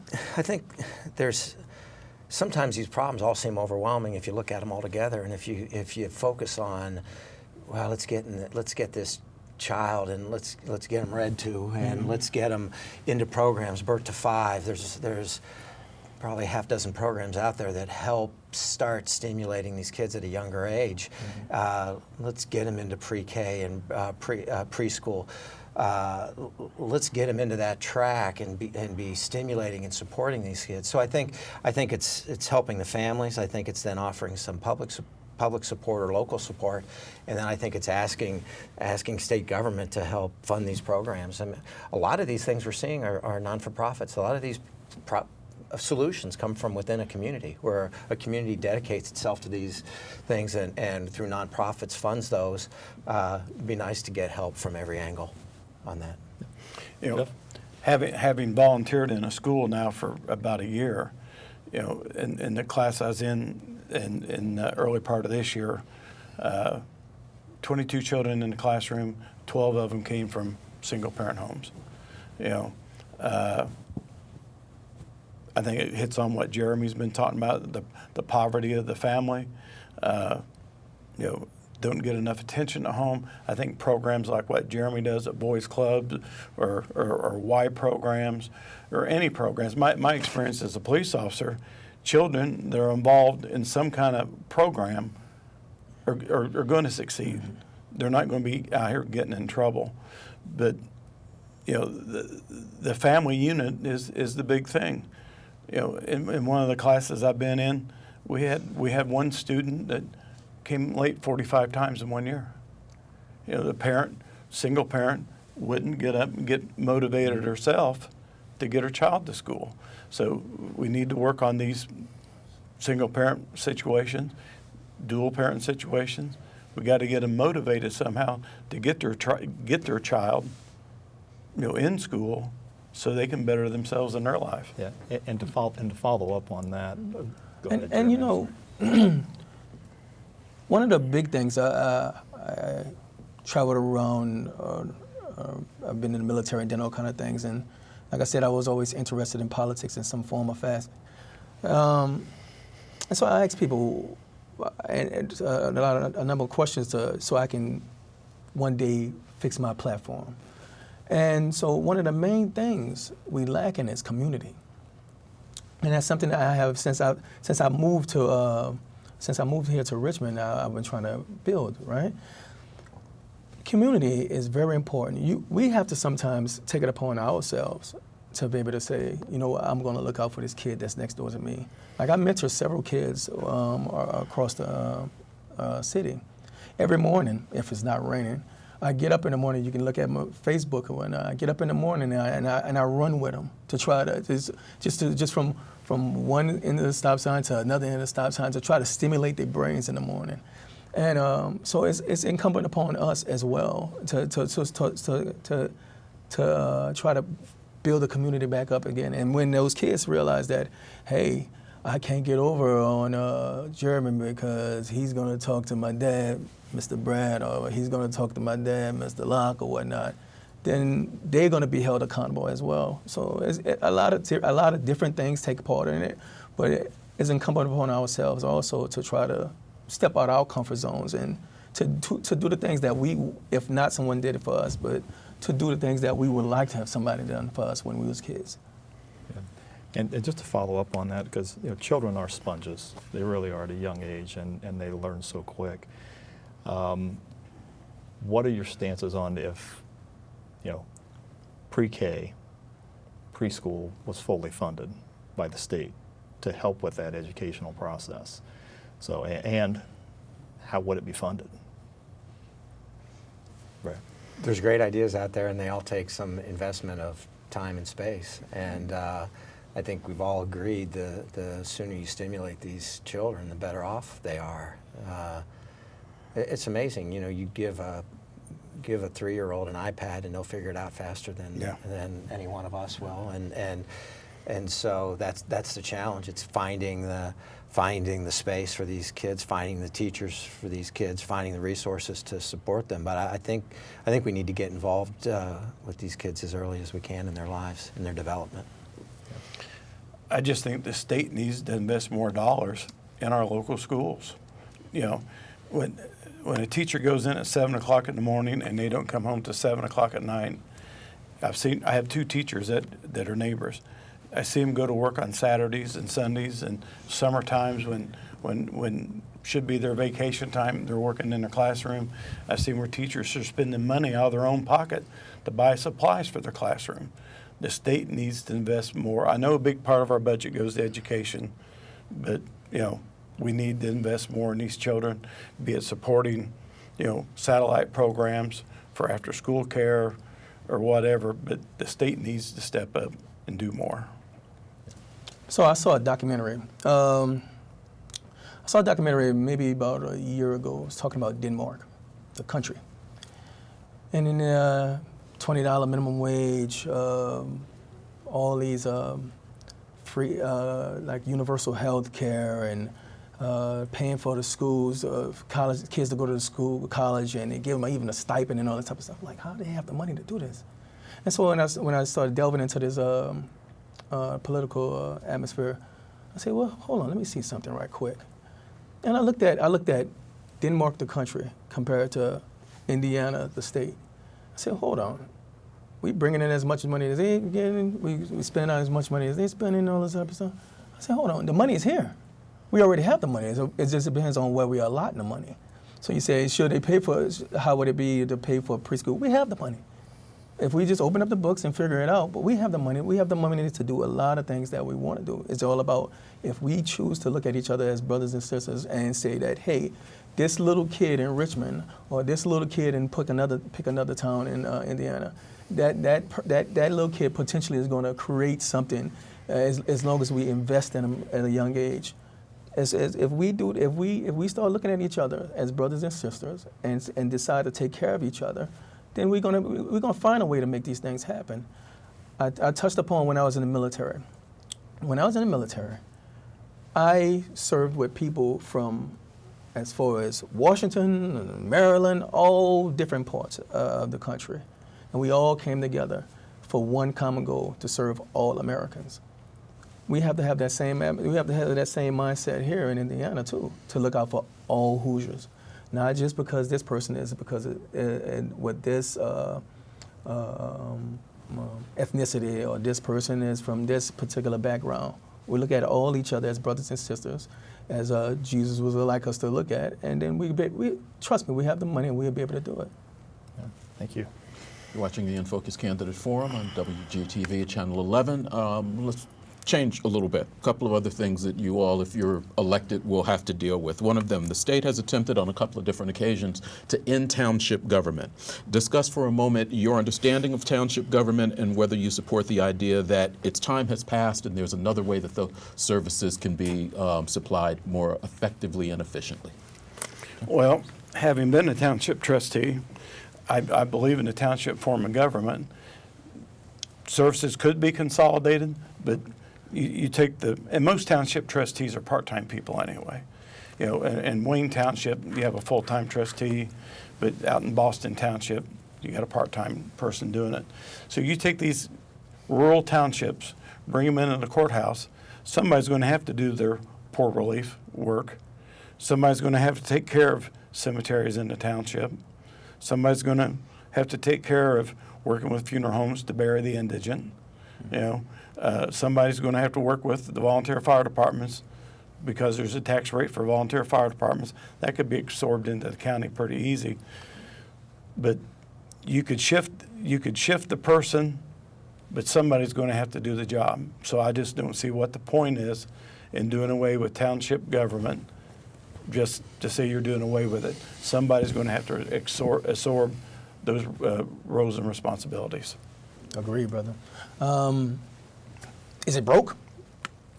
there's sometimes these problems all seem overwhelming if you look at them all together, and if you focus on, well, let's get this child and let's get them read to, and let's get them into programs, birth to 5. There's probably half dozen programs out there that help start stimulating these kids at a younger age. Let's get them into pre-K and preschool. Let's get them into that track and be stimulating and supporting these kids. So I think it's helping the families. I think it's then offering some public support or local support, and then I think it's asking state government to help fund these programs. I mean, a lot of these things we're seeing are non-for-profits. A lot of these solutions come from within a community, where a community dedicates itself to these things and through nonprofits funds those. It'd be nice to get help from every angle on that. You know, having volunteered in a school now for about a year, you know, in the class I was in the early part of this year, 22 children in the classroom, 12 of them came from single-parent homes. You know, I think it hits on what Jeremy's been talking about, the poverty of the family. You know, don't get enough attention at home. I think programs like what Jeremy does at Boys Clubs or Y programs or any programs. My experience as a police officer, children that are involved in some kind of program are going to succeed. They're not going to be out here getting in trouble. But, you know, the family unit is the big thing. You know, in one of the classes I've been in, we had one student that came late 45 times in 1 year. You know, the parent, single parent, wouldn't get up and get motivated herself to get her child to school. So we need to work on these single parent situations, dual parent situations. We got to get them motivated somehow to get their child, you know, in school, so they can better themselves in their life. Yeah, and to follow up on that. Go ahead, And you Jeremy. know, one of the big things, I traveled around, I've been in the military and done all kind of things, and like I said, I was always interested in politics in some form or fashion. And so I asked people a number of questions so I can one day fix my platform. And so one of the main things we lack in is community, and that's something that I have since I moved here to Richmond. I've been trying to build, right? Community is very important. We have to sometimes take it upon ourselves to be able to say, you know what, I'm going to look out for this kid that's next door to me. Like, I mentor several kids across the city. Every morning, if it's not raining, I get up in the morning. You can look at my Facebook or whatnot. I get up in the morning and I run with them to try to just from one end of the stop sign to another end of the stop sign to try to stimulate their brains in the morning. And so it's incumbent upon us as well to try to build the community back up again. And when those kids realize that, hey, I can't get over on Jeremy because he's going to talk to my dad, Mr. Brad, or he's going to talk to my dad, Mr. Locke, or whatnot, then they're going to be held accountable as well. So a lot of different things take part in it, but it's incumbent upon ourselves also to try to step out our comfort zones and to do the things that if not someone did it for us, but to do the things that we would like to have somebody done for us when we was kids. And just to follow up on that, because children are sponges. They really are at a young age, and they learn so quick. What are your stances on if, pre-K, preschool was fully funded by the state to help with that educational process? So, and how would it be funded? Right. there's great ideas out there, and they all take some investment of time and space. And I think we've all agreed the sooner you stimulate these children, the better off they are. It's amazing, you know, you give a 3-year-old an iPad and they'll figure it out faster than any one of us will. And so that's the challenge. It's finding the space for these kids, finding the teachers for these kids, finding the resources to support them. But I think we need to get involved with these kids as early as we can in their lives, in their development. I just think the state needs to invest more dollars in our local schools. You know, when a teacher goes in at 7 o'clock in the morning and they don't come home till 7 o'clock at night, I have 2 teachers that are neighbors. I see them go to work on Saturdays and Sundays and summer times when should be their vacation time. They're working in their classroom. I've seen where teachers are spending money out of their own pocket to buy supplies for their classroom. The state needs to invest more. I know a big part of our budget goes to education, but you know, we need to invest more in these children, be it supporting, you know, satellite programs for after-school care or whatever. But the state needs to step up and do more. So I saw a documentary. Maybe about a year ago. It was talking about Denmark, the country. And in $20 minimum wage, all these free, like universal health care and paying for the schools, college kids to go to the school, college, and they give them even a stipend and all that type of stuff. Like, how do they have the money to do this? And so when I started delving into this political atmosphere, I said, well, hold on, let me see something right quick. And I looked at Denmark, the country, compared to Indiana, the state. I said, hold on. We bringing in as much money as they getting. We spend out as much money as they spending, all this type of stuff. I said, hold on, the money is here. We already have the money. So it just depends on where we are allotting the money. So you say, should they pay for it? How would it be to pay for preschool? We have the money. If we just open up the books and figure it out, but we have the money. We have the money to do a lot of things that we want to do. It's all about if we choose to look at each other as brothers and sisters and say that, hey, this little kid in Richmond or this little kid in pick another town in Indiana, that little kid potentially is going to create something as long as we invest in them at a young age. If we start looking at each other as brothers and sisters and decide to take care of each other, then we're gonna find a way to make these things happen. I touched upon when I was in the military. When I was in the military, I served with people from as far as Washington, Maryland, all different parts of the country. And we all came together for one common goal, to serve all Americans. We have to have that same mindset here in Indiana too, to look out for all Hoosiers. Not just because this person is, because with this ethnicity or this person is from this particular background. We look at all each other as brothers and sisters, as Jesus would like us to look at, and then we trust me, we have the money and we'll be able to do it. Yeah. Thank you. You're watching the In Focus Candidate Forum on WCTV, Channel 11. Let's change a little bit. A couple of other things that you all, if you're elected, will have to deal with. One of them, the state has attempted on a couple of different occasions to end township government. Discuss for a moment your understanding of township government and whether you support the idea that its time has passed and there's another way that the services can be supplied more effectively and efficiently. Well, having been a township trustee, I believe in the township form of government. Services could be consolidated, but you take and most township trustees are part-time people anyway. You know, in Wayne Township, you have a full-time trustee, but out in Boston Township, you got a part-time person doing it. So you take these rural townships, bring them into the courthouse, somebody's going to have to do their poor relief work. Somebody's going to have to take care of cemeteries in the township. Somebody's going to have to take care of working with funeral homes to bury the indigent. You know, somebody's going to have to work with the volunteer fire departments because there's a tax rate for volunteer fire departments. That could be absorbed into the county pretty easy. But you could shift the person, but somebody's going to have to do the job. So I just don't see what the point is in doing away with township government just to say you're doing away with it. Somebody's going to have to absorb those roles and responsibilities. Agree, brother. Is it broke?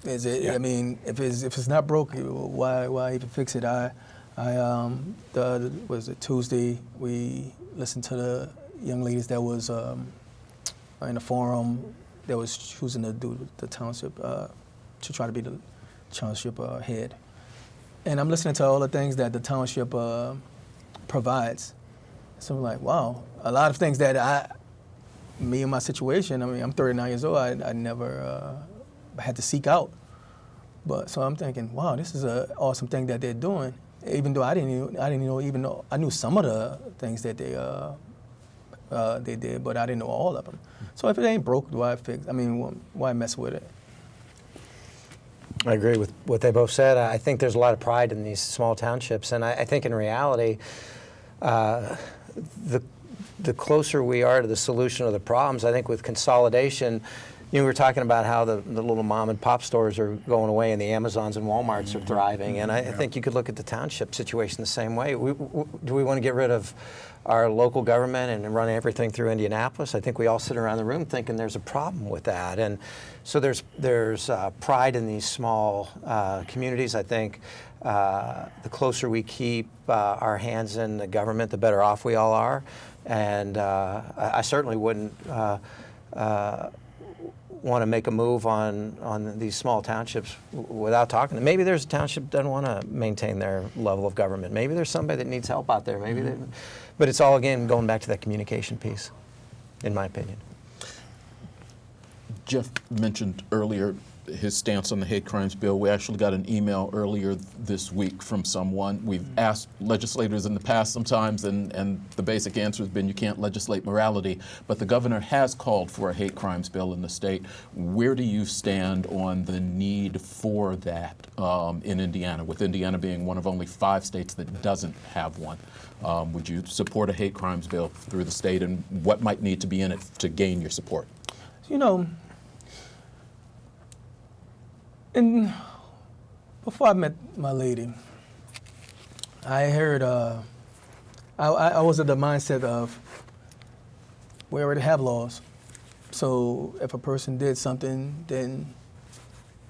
Is it? Yeah. I mean, if it's not broke, why even fix it? Was it Tuesday? We listened to the young ladies that was in the forum that was choosing to do the township to try to be the township head, and I'm listening to all the things that the township provides. So I'm like, wow, a lot of things that me and my situation. I mean, I'm 39 years old. I never had to seek out. But so I'm thinking, wow, this is an awesome thing that they're doing. Even though I didn't know I knew some of the things that they did, but I didn't know all of them. So if it ain't broke, why fix? I mean, why mess with it? I agree with what they both said. I think there's a lot of pride in these small townships, and I think in reality, the closer we are to the solution of the problems, I think with consolidation, we were talking about how the little mom and pop stores are going away and the Amazons and Walmarts are thriving, and I think you could look at the township situation the same way. Do we want to get rid of our local government and run everything through Indianapolis? I think we all sit around the room thinking there's a problem with that, and so there's pride in these small communities. I think the closer we keep our hands in the government, the better off we all are, and I certainly wouldn't want to make a move on these small townships without talking to them. Maybe there's a township that doesn't want to maintain their level of government. Maybe there's somebody that needs help out there. But it's all, again, going back to that communication piece, in my opinion. Jeff mentioned earlier his stance on the hate crimes bill. We actually got an email earlier this week from someone. We've asked legislators in the past sometimes, and the basic answer has been you can't legislate morality, but the governor has called for a hate crimes bill in the state. Where do you stand on the need for that in Indiana, with Indiana being one of only 5 states that doesn't have one? Would you support a hate crimes bill through the state, and what might need to be in it to gain your support? You know, and before I met my lady, I heard, I was of the mindset of, we already have laws. So if a person did something, then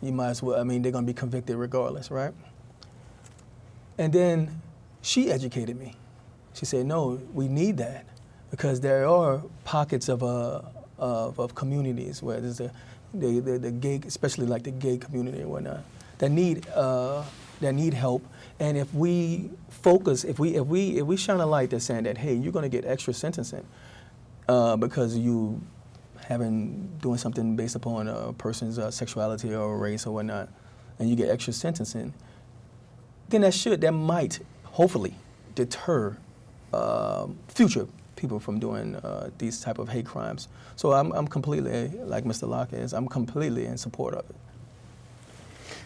you might as well, I mean, they're gonna be convicted regardless, right? And then she educated me. She said, no, we need that because there are pockets of communities where there's the gay, especially like the gay community and whatnot, that need help. And if we focus, if we shine a light that's saying that, hey, you're going to get extra sentencing because you doing something based upon a person's sexuality or race or whatnot, and you get extra sentencing, then that might hopefully deter future people from doing these type of hate crimes. So I'm completely, like Mr. Locke is, I'm completely in support of it.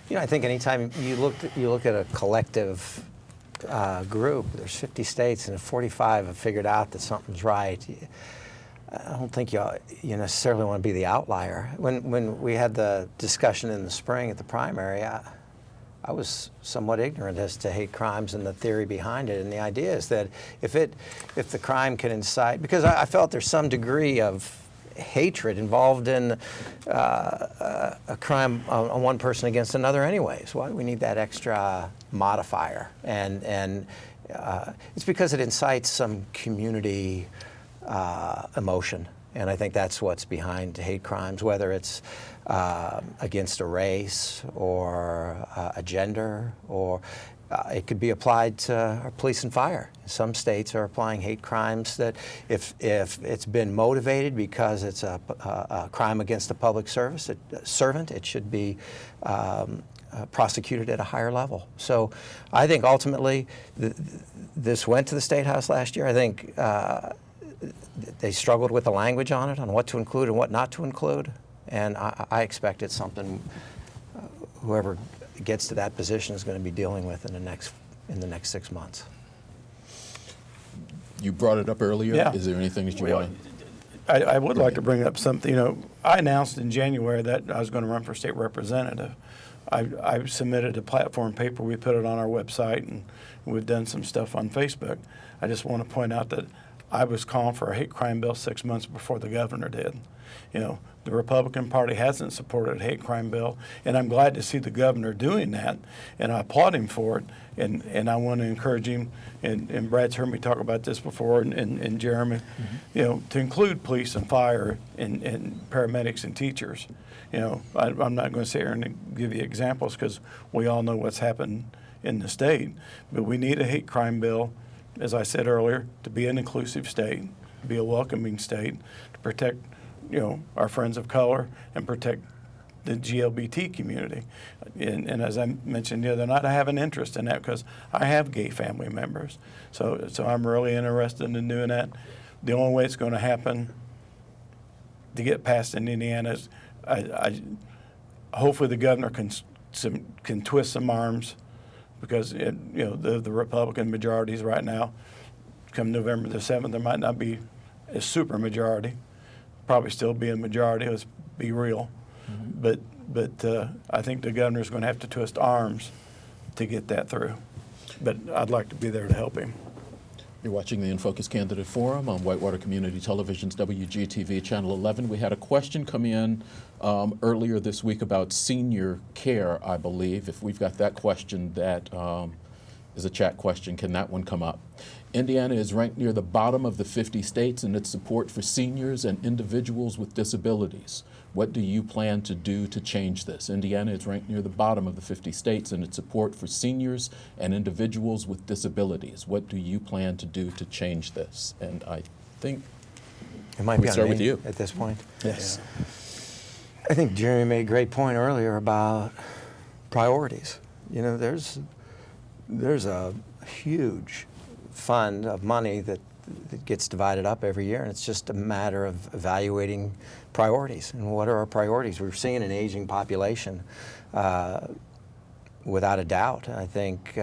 You know, I think anytime you look at a collective group, there's 50 states and if 45 have figured out that something's right, I don't think you necessarily want to be the outlier. When we had the discussion in the spring at the primary, I was somewhat ignorant as to hate crimes and the theory behind it. And the idea is that if the crime can incite, because I felt there's some degree of hatred involved in a crime on one person against another anyways. Why do we need that extra modifier? And it's because it incites some community emotion. And I think that's what's behind hate crimes, whether it's against a race or a gender, or it could be applied to police and fire. Some states are applying hate crimes that if it's been motivated because it's a crime against a public servant, it should be prosecuted at a higher level. So I think ultimately this went to the State House last year. I think they struggled with the language on it, on what to include and what not to include. And I expect it's something whoever gets to that position is going to be dealing with in the next 6 months. You brought it up earlier. Yeah. Is there anything that you want? I would like to bring up something. You know, I announced in January that I was going to run for state representative. I submitted a platform paper. We put it on our website, and we've done some stuff on Facebook. I just want to point out that I was calling for a hate crime bill 6 months before the governor did. You know, the Republican Party hasn't supported a hate crime bill, and I'm glad to see the governor doing that, and I applaud him for it, and I want to encourage him, and Brad's heard me talk about this before, and Jeremy, you know, to include police and fire and paramedics and teachers. You know, I'm not going to sit here and give you examples because we all know what's happened in the state, but we need a hate crime bill, as I said earlier, to be an inclusive state, to be a welcoming state, to protect, you know, our friends of color and protect the GLBT community. And as I mentioned the other night, I have an interest in that because I have gay family members. So I'm really interested in doing that. The only way it's going to happen to get passed in Indiana is hopefully the governor can twist some arms, because you know, the Republican majorities right now, come November the 7th, there might not be a super majority, probably still be a majority, let's be real. But I think the governor's going to have to twist arms to get that through. But I'd like to be there to help him. You're watching the In Focus Candidate Forum on Whitewater Community Television's WGTV Channel 11. We had a question come in earlier this week about senior care, I believe. If we've got that question, that is a chat question. Can that one come up? Indiana is ranked near the bottom of the 50 states in its support for seniors and individuals with disabilities. What do you plan to do to change this? Indiana is ranked near the bottom of the 50 states in its support for seniors and individuals with disabilities. What do you plan to do to change this? And I think It might be we on start me with you. at this point. Yes. I think Jeremy made a great point earlier about priorities. You know, there's a huge fund of money that gets divided up every year, and it's just a matter of evaluating priorities. And what are our priorities? We're seeing an aging population, without a doubt. I think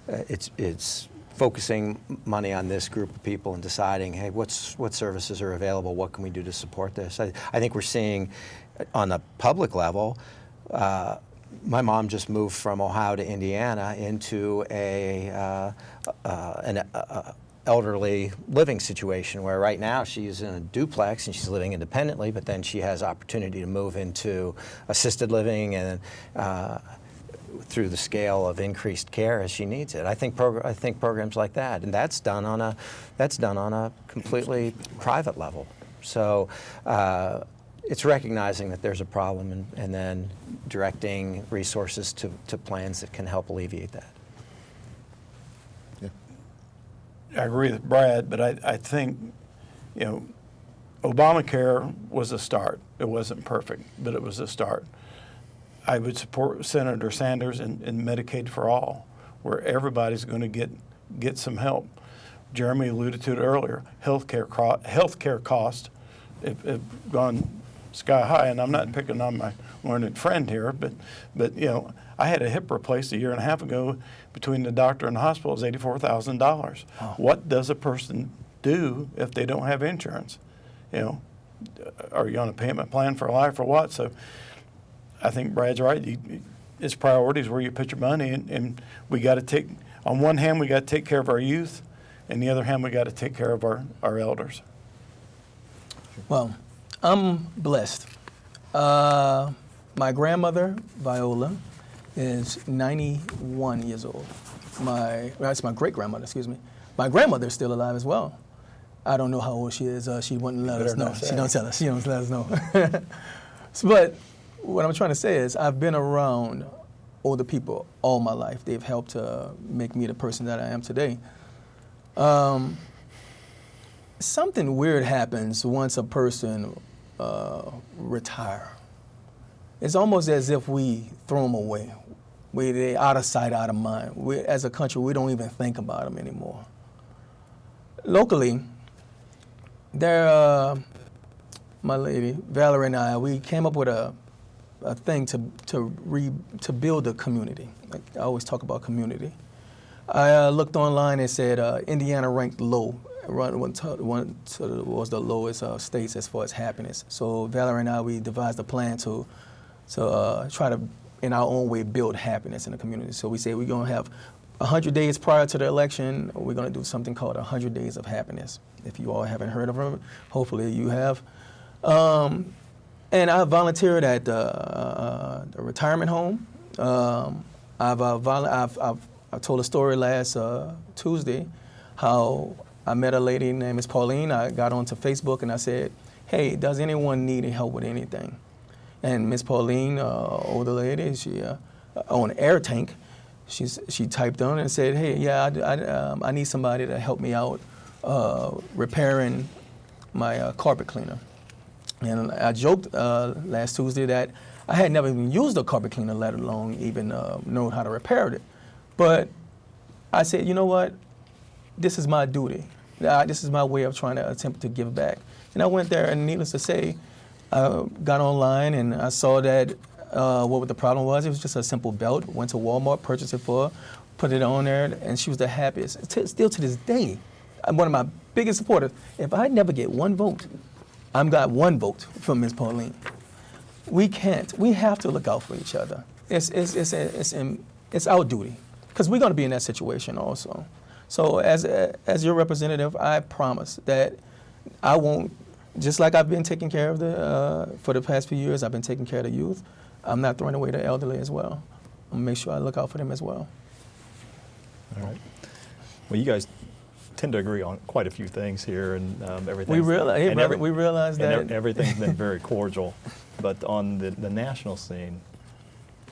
it's focusing money on this group of people and deciding, hey, what services are available? What can we do to support this? I think we're seeing on the public level. My mom just moved from Ohio to Indiana into an elderly living situation where right now she's in a duplex and she's living independently, but then she has opportunity to move into assisted living and through the scale of increased care as she needs it. I think programs like that, and that's done on a completely private level. So it's recognizing that there's a problem and then directing resources to plans that can help alleviate that. I agree with Brad, but I think, you know, Obamacare was a start. It wasn't perfect, but it was a start. I would support Senator Sanders in Medicaid for All, where everybody's going to get some help. Jeremy alluded to it earlier. Healthcare costs have gone sky high, and I'm not picking on my learned friend here, but you know, I had a hip replaced a year and a half ago. Between the doctor and the hospital, is $84,000. Wow. What does a person do if they don't have insurance? You know, are you on a payment plan for life or what? So I think Brad's right. It's priorities where you put your money, and we got to take. On one hand, we got to take care of our youth, and the other hand, we got to take care of our elders. Well, I'm blessed. My grandmother, Viola, is 91 years old. That's my great-grandmother, excuse me. My grandmother is still alive as well. I don't know how old she is. She wouldn't let us know. She don't tell us. She don't let us know. But what I'm trying to say is I've been around older people all my life. They've helped to make me the person that I am today. Something weird happens once a person retire. It's almost as if we throw them away. They out of sight, out of mind. As a country, we don't even think about them anymore. Locally, my lady Valerie and I, we came up with a thing to build a community. Like I always talk about community. I looked online and said Indiana ranked low. Was the lowest states as far as happiness. So Valerie and I, we devised a plan to try to, in our own way, build happiness in the community. So we say we're going to have 100 days prior to the election, we're going to do something called 100 Days of Happiness. If you all haven't heard of it, hopefully you have. And I volunteered at the retirement home. I told a story last Tuesday how I met a lady named Miss Pauline. I got onto Facebook and I said, hey, does anyone need any help with anything? And Miss Pauline, older lady, she on Air Tank, she typed on and said, hey, yeah, I need somebody to help me out repairing my carpet cleaner. And I joked last Tuesday that I had never even used a carpet cleaner, let alone even know how to repair it. But I said, you know what? This is my duty. This is my way of trying to attempt to give back. And I went there, and needless to say, I got online and I saw that what the problem was. It was just a simple belt. Went to Walmart, purchased it for her, put it on there, and she was the happiest. Still to this day, I'm one of my biggest supporters. If I never get one vote, I've got one vote from Ms. Pauline. We can't. We have to look out for each other. It's our duty, because we're going to be in that situation also. So as your representative, I promise that I won't, just like I've been taking care of for the past few years, I've been taking care of the youth. I'm not throwing away the elderly as well. I'm going to make sure I look out for them as well. All right. Well, you guys tend to agree on quite a few things here, and everything. We realize that everything's been very cordial, but on the national scene,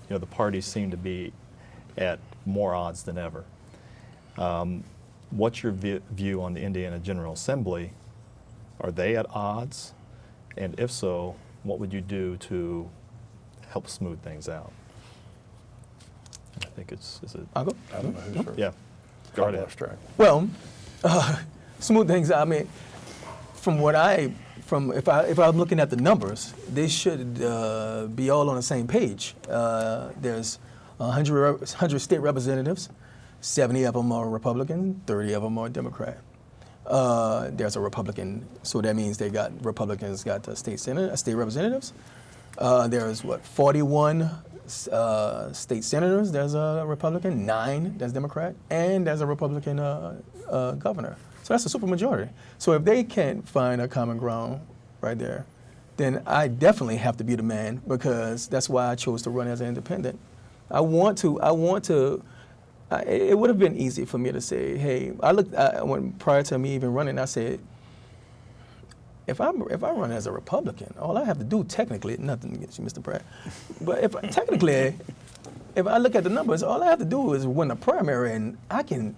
you know, the parties seem to be at more odds than ever. What's your view on the Indiana General Assembly? Are they at odds? And if so, what would you do to help smooth things out? I think is it? I'll go. I don't know who's first. Yeah. Go right ahead. Well, smooth things. I mean, if I'm looking at the numbers, they should be all on the same page. There's 100 state representatives. 70 of them are Republican, 30 of them are Democrat. There's a Republican, so that means Republicans got the state representatives. There's 41 state senators. There's a Republican, 9 that's Democrat, and there's a Republican governor. So that's a supermajority. So if they can't find a common ground right there, then I definitely have to be the man, because that's why I chose to run as an independent. It would have been easy for me to say, hey, prior to me even running, I said, if I run as a Republican, all I have to do technically, nothing against you, Mr. Pratt, but if I look at the numbers, all I have to do is win the primary, and I can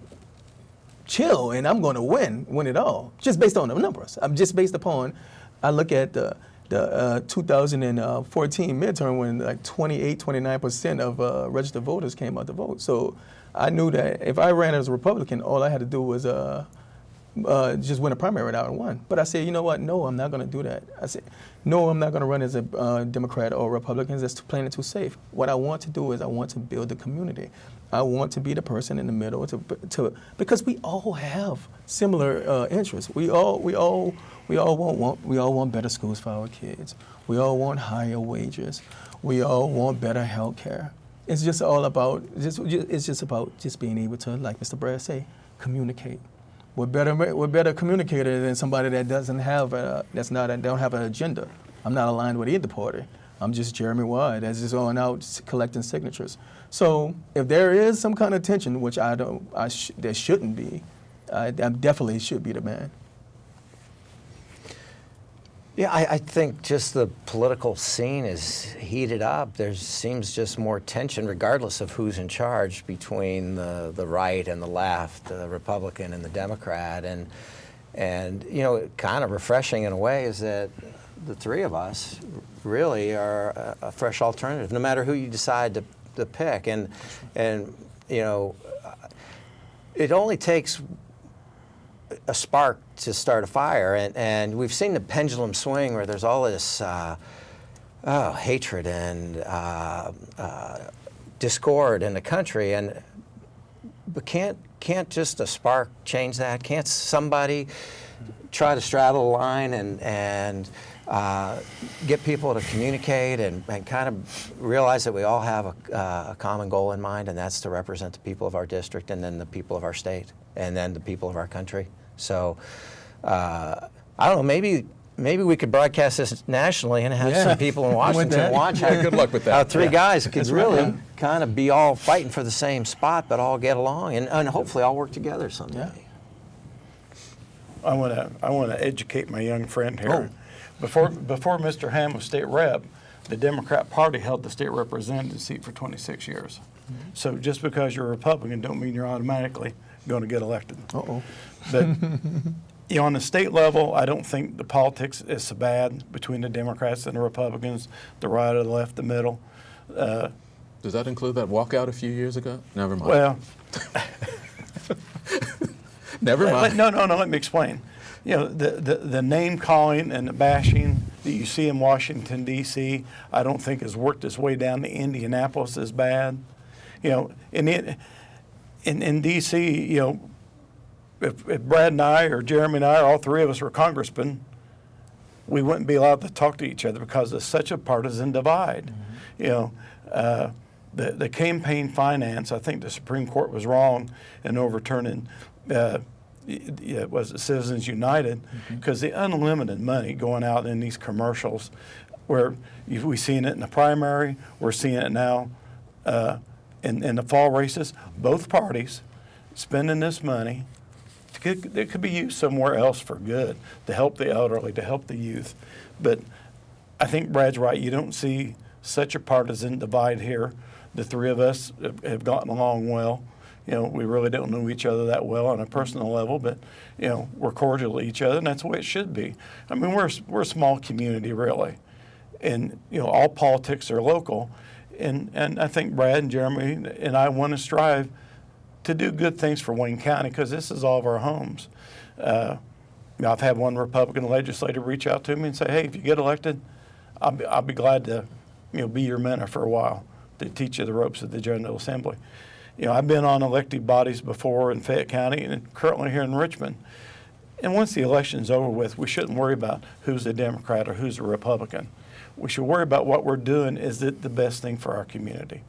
chill, and I'm going to win it all, just based on the numbers. I'm just based upon, I look at the 2014 midterm when like 29% of registered voters came out to vote. So I knew that if I ran as a Republican, all I had to do was just win a primary without and won. But I said, you know what? No, I'm not going to do that. I said, no, I'm not going to run as a Democrat or Republican. That's too plain and too safe. What I want to do is I want to build the community. I want to be the person in the middle because we all have similar interests. We all want better schools for our kids. We all want higher wages. We all want better health care. It's just all about just being able to, like Mr. Brad say, communicate. We're better communicator than somebody that don't have an agenda. I'm not aligned with either party. I'm just Jeremy White that's just going out collecting signatures. So if there is some kind of tension, which there shouldn't be, I definitely should be the man. Yeah, I think just the political scene is heated up. There seems just more tension, regardless of who's in charge, between the right and the left, the Republican and the Democrat. And you know, kind of refreshing in a way is that the three of us really are a fresh alternative, no matter who you decide to pick. And you know, it only takes a spark to start a fire, and we've seen the pendulum swing where there's all this hatred and discord in the country, but can't just a spark change that? Can't somebody try to straddle the line and get people to communicate and kind of realize that we all have a common goal in mind, and that's to represent the people of our district and then the people of our state and then the people of our country. So I don't know, maybe we could broadcast this nationally and have some people in Washington watch it. Good luck with that. How three guys could That's right, really yeah. kind of be all fighting for the same spot, but all get along and hopefully all work together someday. Yeah. I want to educate my young friend here. Oh. Before Mr. Ham was state rep, the Democrat Party held the state representative seat for 26 years. So just because you're a Republican don't mean you're automatically going to get elected. Uh-oh. But on the state level, I don't think the politics is so bad between the Democrats and the Republicans, the right or the left, the middle. Does that include that walkout a few years ago? Never mind. Well, Never mind. no, let me explain. The name calling and the bashing that you see in Washington, D.C., I don't think has worked its way down to Indianapolis as bad. In D.C., if Brad and I or Jeremy and I, or all three of us were congressmen, we wouldn't be allowed to talk to each other because there's such a partisan divide. The campaign finance, I think the Supreme Court was wrong in overturning was it Citizens United, because the unlimited money going out in these commercials, where we've seen it in the primary, we're seeing it now in the fall races, both parties spending this money. It could be used somewhere else for good, to help the elderly, to help the youth. But I think Brad's right. You don't see such a partisan divide here. The three of us have gotten along well. We really don't know each other that well on a personal level, but, we're cordial to each other, and that's the way it should be. I mean, we're a small community, really. And, all politics are local. And I think Brad and Jeremy and I want to strive to do good things for Wayne County, because this is all of our homes. I've had one Republican legislator reach out to me and say, hey, if you get elected, I'll be glad to, be your mentor for a while, to teach you the ropes of the General Assembly. I've been on elected bodies before in Fayette County and currently here in Richmond. And once the election's over with, we shouldn't worry about who's a Democrat or who's a Republican. We should worry about what we're doing. Is it the best thing for our community?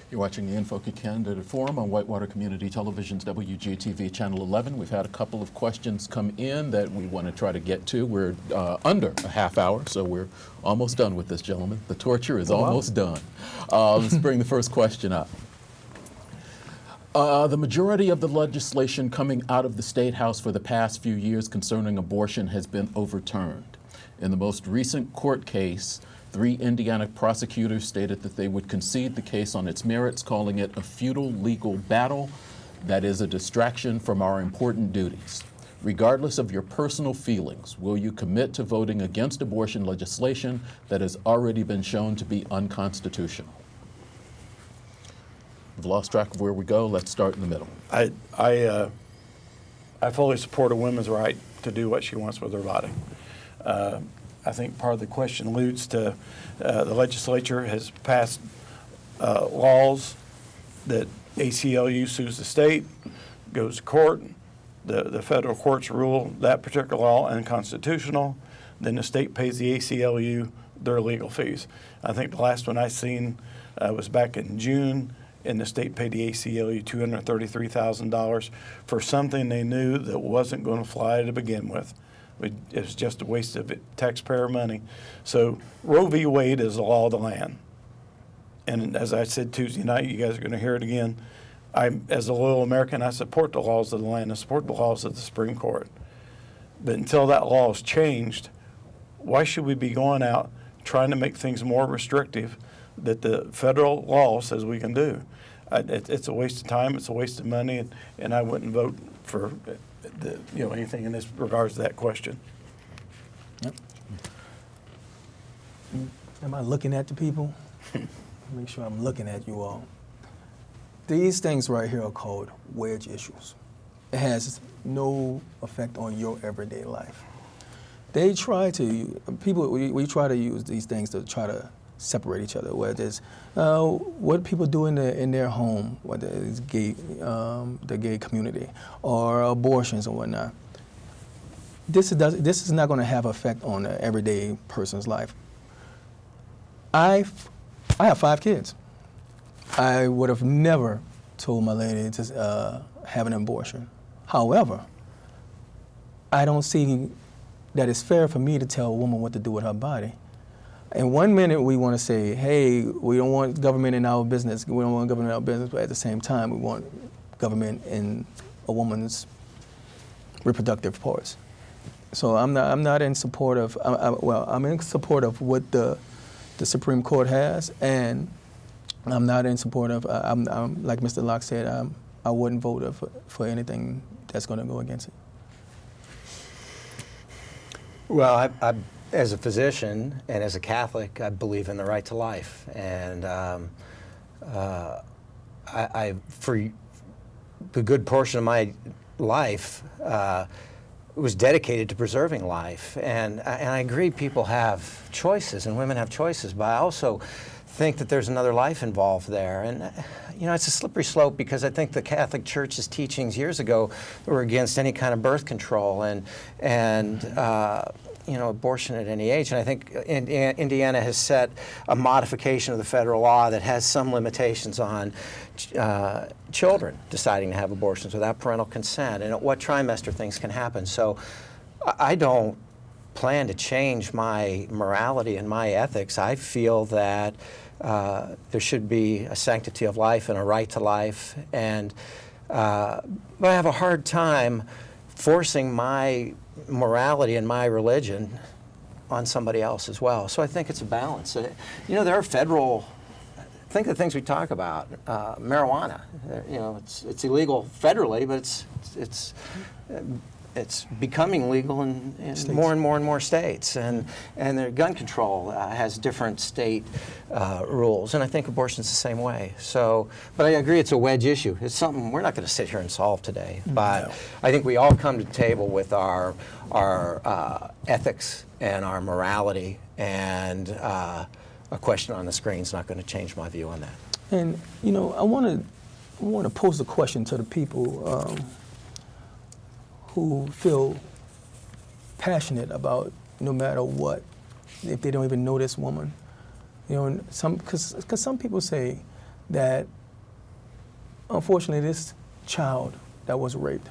You're watching the InFocus Candidate Forum on Whitewater Community Television's WGTV Channel 11. We've had a couple of questions come in that we want to try to get to. We're under a half hour, so we're almost done with this, gentlemen. The torture is almost done. Let's bring the first question up. The majority of the legislation coming out of the State House for the past few years concerning abortion has been overturned. In the most recent court case, 3 Indiana prosecutors stated that they would concede the case on its merits, calling it a futile legal battle that is a distraction from our important duties. Regardless of your personal feelings, will you commit to voting against abortion legislation that has already been shown to be unconstitutional? We've lost track of where we go. Let's start in the middle. I fully support a woman's right to do what she wants with her body. I think part of the question alludes to the legislature has passed laws that ACLU sues the state, goes to court, the federal courts rule that particular law unconstitutional, then the state pays the ACLU their legal fees. I think the last one I seen was back in June, and the state paid the ACLU $233,000 for something they knew that wasn't going to fly to begin with. It was just a waste of taxpayer money. So Roe v. Wade is the law of the land. And as I said Tuesday night, you guys are going to hear it again. As a loyal American, I support the laws of the land. I support the laws of the Supreme Court. But until that law is changed, why should we be going out trying to make things more restrictive that the federal law says we can do? It's a waste of time. It's a waste of money, and I wouldn't vote for anything in this regards to that question. Yep. Am I looking at the people? Make sure I'm looking at you all. These things right here are called wedge issues. It has no effect on your everyday life. They try to, we try to use these things to try to separate each other, whether it's what people do in their home, whether it's gay, the gay community, or abortions and whatnot. this is not going to have effect on an everyday person's life. I have 5 kids. I would have never told my lady to have an abortion. However, I don't see that it's fair for me to tell a woman what to do with her body. And one minute we want to say, hey, we don't want government in our business. We don't want government in our business, but at the same time, we want government in a woman's reproductive parts. So I'm not in support of. I'm in support of what the Supreme Court has, and I'm not in support of. I'm like Mr. Locke said. I wouldn't vote for anything that's going to go against it. Well, I, as a physician and as a Catholic, I believe in the right to life, and I for a good portion of my life was dedicated to preserving life, and I agree people have choices and women have choices, but I also think that there's another life involved there, and it's a slippery slope because I think the Catholic Church's teachings years ago were against any kind of birth control and abortion at any age. And I think Indiana has set a modification of the federal law that has some limitations on children deciding to have abortions without parental consent and at what trimester things can happen. So I don't plan to change my morality and my ethics. I feel that there should be a sanctity of life and a right to life. And but I have a hard time forcing my morality and my religion on somebody else as well. So I think it's a balance. There are federal, think of the things we talk about, marijuana. It's illegal federally, but it's becoming legal in more and more states, and the gun control has different state rules, and I think abortion's the same way. So, but I agree it's a wedge issue. It's something we're not going to sit here and solve today, but I think we all come to the table with our ethics and our morality, and a question on the screen is not going to change my view on that. And I want to pose a question to the people who feel passionate about no matter what, if they don't even know this woman. Because some people say that, unfortunately, this child that was raped,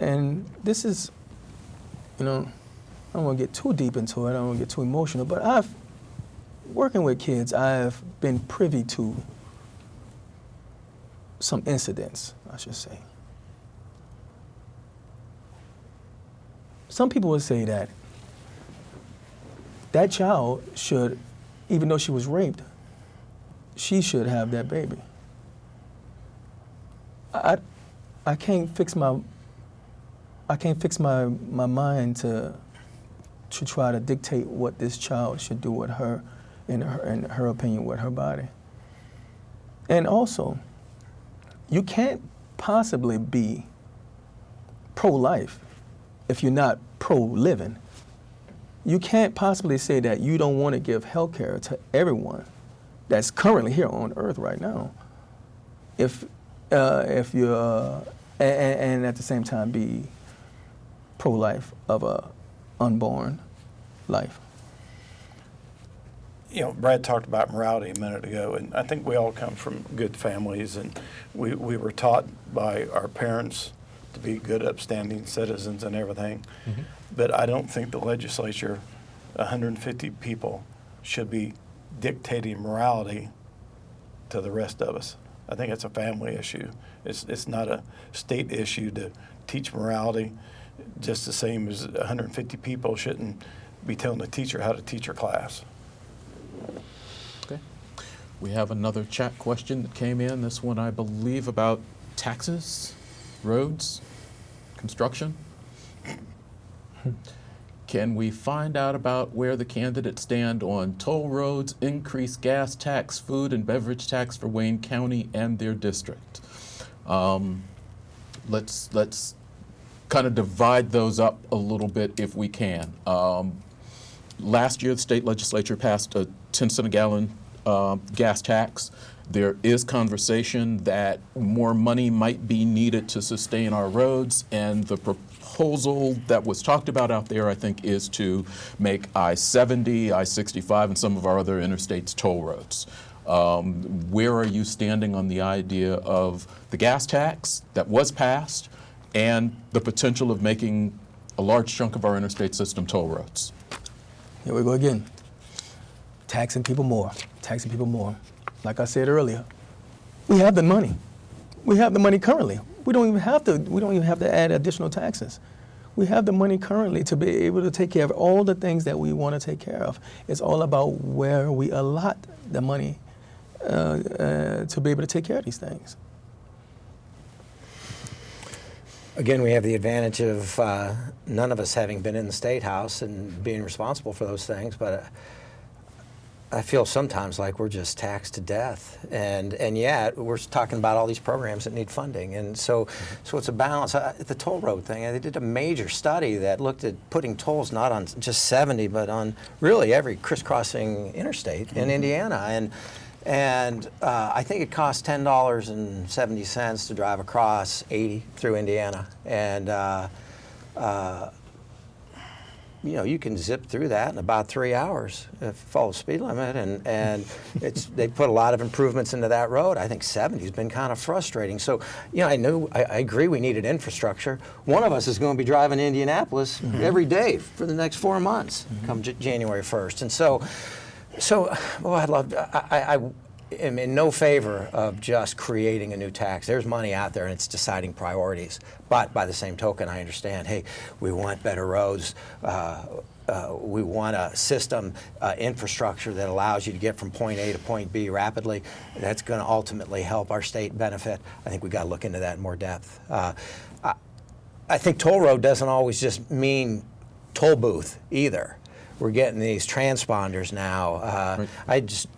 and this is, I don't want to get too deep into it, I don't want to get too emotional, but working with kids, I've been privy to some incidents, I should say. Some people would say that that child should, even though she was raped, she should have that baby. I can't fix my mind to try to dictate what this child should do with her, in her opinion, with her body. And also, you can't possibly be pro-life if you're not pro-living. You can't possibly say that you don't want to give health care to everyone that's currently here on Earth right now, if you're and at the same time be pro-life of a unborn life. Brad talked about morality a minute ago, and I think we all come from good families, and we were taught by our parents to be good, upstanding citizens and everything. Mm-hmm. But I don't think the legislature, 150 people, should be dictating morality to the rest of us. I think it's a family issue. It's not a state issue to teach morality, just the same as 150 people shouldn't be telling the teacher how to teach her class. Okay. We have another chat question that came in. This one, I believe, about taxes, roads, construction. Can we find out about where the candidates stand on toll roads, increased gas tax, food and beverage tax for Wayne County and their district? Let's kind of divide those up a little bit if we can. Last year, the state legislature passed a 10 cent a gallon gas tax. There is conversation that more money might be needed to sustain our roads, and the proposal that was talked about out there, I think, is to make I-70, I-65, and some of our other interstates toll roads. Where are you standing on the idea of the gas tax that was passed and the potential of making a large chunk of our interstate system toll roads? Here we go again. Taxing people more, taxing people more. Like I said earlier, we have the money. We have the money currently. We don't even have to add additional taxes. We have the money currently to be able to take care of all the things that we want to take care of. It's all about where we allot the money to be able to take care of these things. Again, we have the advantage of none of us having been in the State House and being responsible for those things, but I feel sometimes like we're just taxed to death, and yet we're talking about all these programs that need funding, and so it's a balance. The toll road thing, they did a major study that looked at putting tolls not on just 70, but on really every crisscrossing interstate in Indiana, and I think it costs $10.70 to drive across 80 through Indiana, and you know, you can zip through that in about 3 hours if you follow the speed limit, and they put a lot of improvements into that road. I think 70 has been kind of frustrating. So, you know, I agree we needed infrastructure. One of us is going to be driving to Indianapolis every day for the next 4 months, come January 1st, and so I am in no favor of just creating a new tax. There's money out there, and it's deciding priorities. But by the same token, I understand, hey, we want better roads. We want a system, infrastructure that allows you to get from point A to point B rapidly. That's going to ultimately help our state benefit. I think we've got to look into that in more depth. I think toll road doesn't always just mean toll booth either. We're getting these transponders now. Right. I just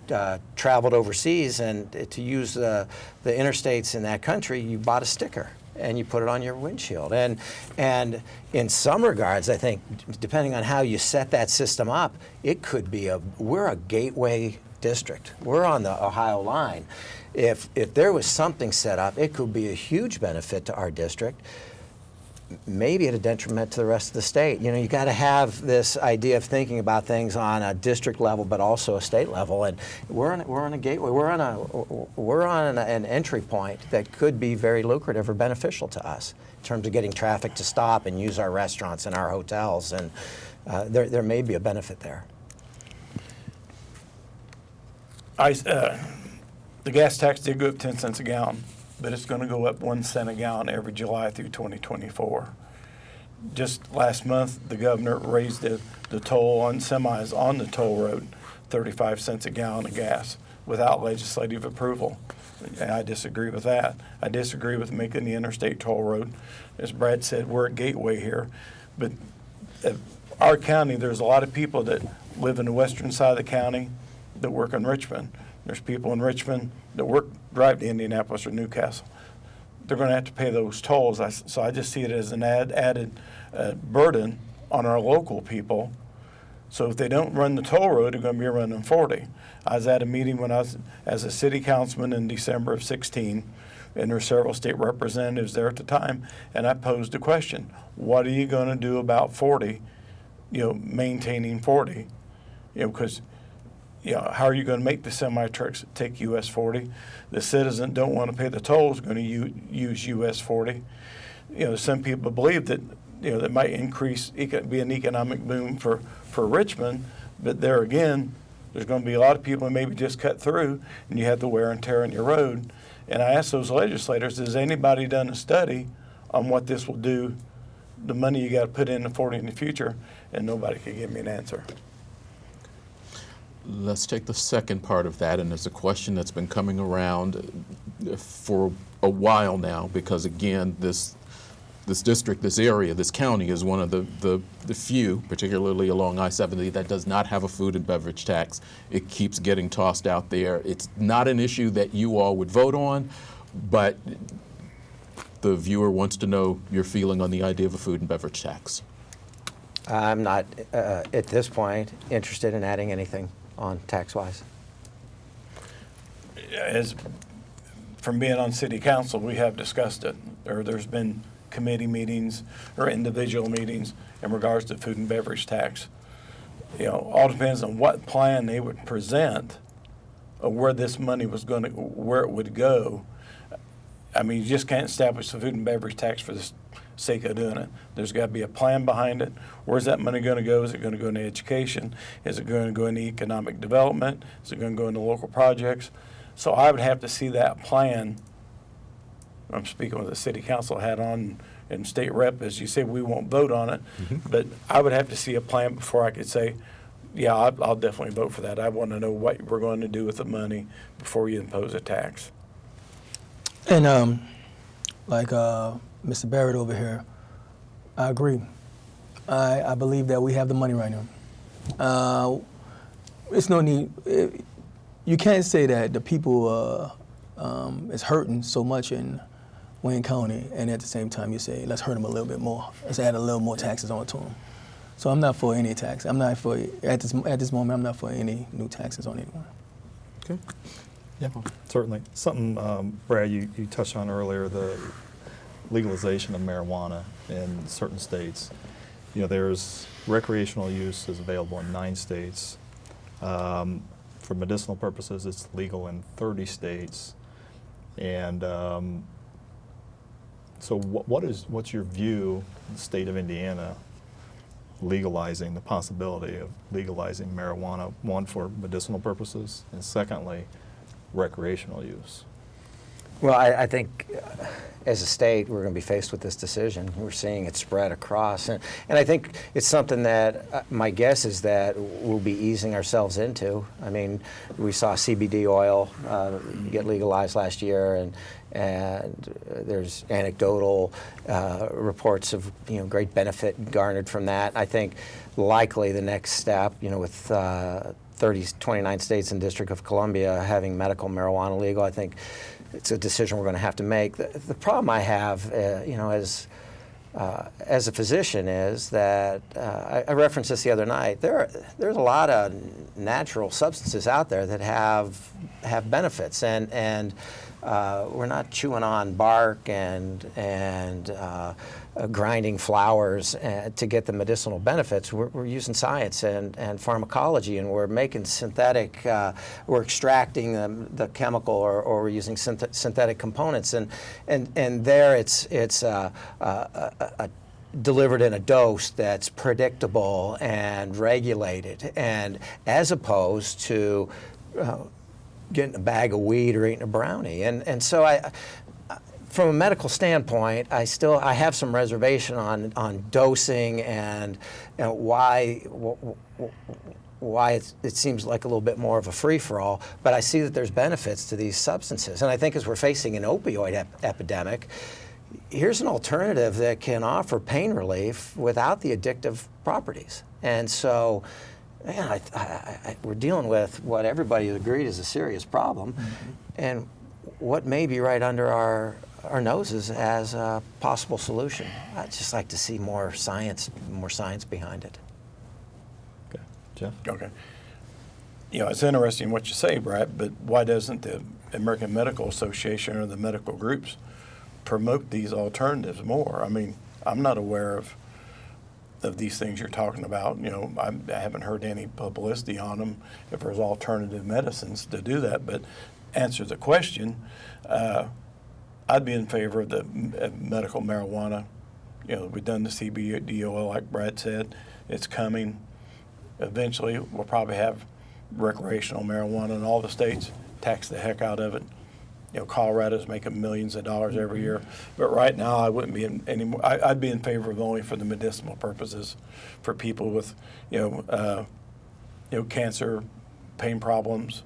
traveled overseas, and to use the interstates in that country, you bought a sticker and you put it on your windshield. And in some regards, I think, depending on how you set that system up, it could be we're a gateway district. We're on the Ohio line. If there was something set up, it could be a huge benefit to our district, maybe at a detriment to the rest of the state. You know, you got to have this idea of thinking about things on a district level, but also a state level. And we're on a gateway. We're on an entry point that could be very lucrative or beneficial to us in terms of getting traffic to stop and use our restaurants and our hotels. And there may be a benefit there. The gas tax did go up 10 cents a gallon, but it's going to go up 1 cent a gallon every July through 2024. Just last month, the governor raised the toll on semis on the toll road 35 cents a gallon of gas without legislative approval. And I disagree with that. I disagree with making the interstate toll road. As Brad said, we're a gateway here. But our county, there's a lot of people that live in the western side of the county that work in Richmond. There's people in Richmond that drive to Indianapolis or Newcastle. They're going to have to pay those tolls. So I just see it as an added burden on our local people. So if they don't run the toll road, they're going to be running 40. I was at a meeting when I was as a city councilman in December of 16, and there were several state representatives there at the time, and I posed a question: what are you going to do about 40? You know, maintaining 40. You know, because how are you going to make the semi-trucks take US 40? The citizen don't want to pay the tolls, going to use US 40. You know, some people believe that that might be an economic boom for Richmond, but there again, there's going to be a lot of people who maybe just cut through, and you have the wear and tear on your road. And I asked those legislators, has anybody done a study on what this will do, the money you got to put into 40 in the future? And nobody could give me an answer. Let's take the second part of that, and it's a question that's been coming around for a while now, because again, this district, this area, this county is one of the few, particularly along I-70, that does not have a food and beverage tax. It keeps getting tossed out there. It's not an issue that you all would vote on, but the viewer wants to know your feeling on the idea of a food and beverage tax. I'm not, at this point, interested in adding anything on tax-wise. as from being on city council, we have discussed it, or there's been committee meetings or individual meetings in regards to food and beverage tax. You know, all depends on what plan they would present of where this money was going to, where it would go. I mean, you just can't establish the food and beverage tax for the sake of doing it. There's got to be a plan behind it. Where's that money going to go? Is it going to go into education? Is it going to go into economic development? Is it going to go into local projects? So I would have to see that plan. I'm speaking with the city council hat on and state rep, as you said, we won't vote on it. But I would have to see a plan before I could say, yeah, I'll definitely vote for that. I want to know what we're going to do with the money before you impose a tax. And like Mr. Barrett over here, I agree. I believe that we have the money right now. It's no need. You can't say that the people is hurting so much in Wayne County, and at the same time you say, let's hurt them a little bit more. Let's add a little more taxes on to them. So I'm not for any tax. I'm not for, at this moment, I'm not for any new taxes on anyone. Okay. Yeah, certainly. Something, Brad, you touched on earlier, the legalization of marijuana in certain states. You know, there's recreational use is available in 9 states. For medicinal purposes, it's legal in 30 states. And so what's your view in the state of Indiana legalizing, the possibility of legalizing marijuana, one, for medicinal purposes, and secondly, recreational use? Well, I think as a state, we're going to be faced with this decision. We're seeing it spread across. And I think it's something that my guess is that we'll be easing ourselves into. I mean, we saw CBD oil get legalized last year, and there's anecdotal reports of great benefit garnered from that. I think likely the next step, with 29 states and District of Columbia having medical marijuana legal, I think it's a decision we're going to have to make. The problem I have, as a physician, is that I referenced this the other night. There's a lot of natural substances out there that have benefits, and we're not chewing on bark and grinding flowers to get the medicinal benefits. We're using science and pharmacology, and we're making synthetic, we're extracting the chemical, or we're using synthetic components, and there it's delivered in a dose that's predictable and regulated, and as opposed to getting a bag of weed or eating a brownie. And so from a medical standpoint, I have some reservation on dosing and why it seems like a little bit more of a free-for-all, but I see that there's benefits to these substances. And I think as we're facing an opioid epidemic, here's an alternative that can offer pain relief without the addictive properties. And so, man, we're dealing with what everybody has agreed is a serious problem, and what may be right under our noses as a possible solution. I'd just like to see more science behind it. Okay, Jeff? Okay. It's interesting what you say, Brad, but why doesn't the American Medical Association or the medical groups promote these alternatives more? I mean, I'm not aware of these things you're talking about. I haven't heard any publicity on them if there's alternative medicines to do that. But answer the question, I'd be in favor of the medical marijuana. We've done the CBD oil, like Brad said. It's coming. Eventually, we'll probably have recreational marijuana in all the states. Tax the heck out of it. Colorado's making millions of dollars every year, but right now I wouldn't be in any more. I'd be in favor of only for the medicinal purposes, for people with, cancer, pain problems.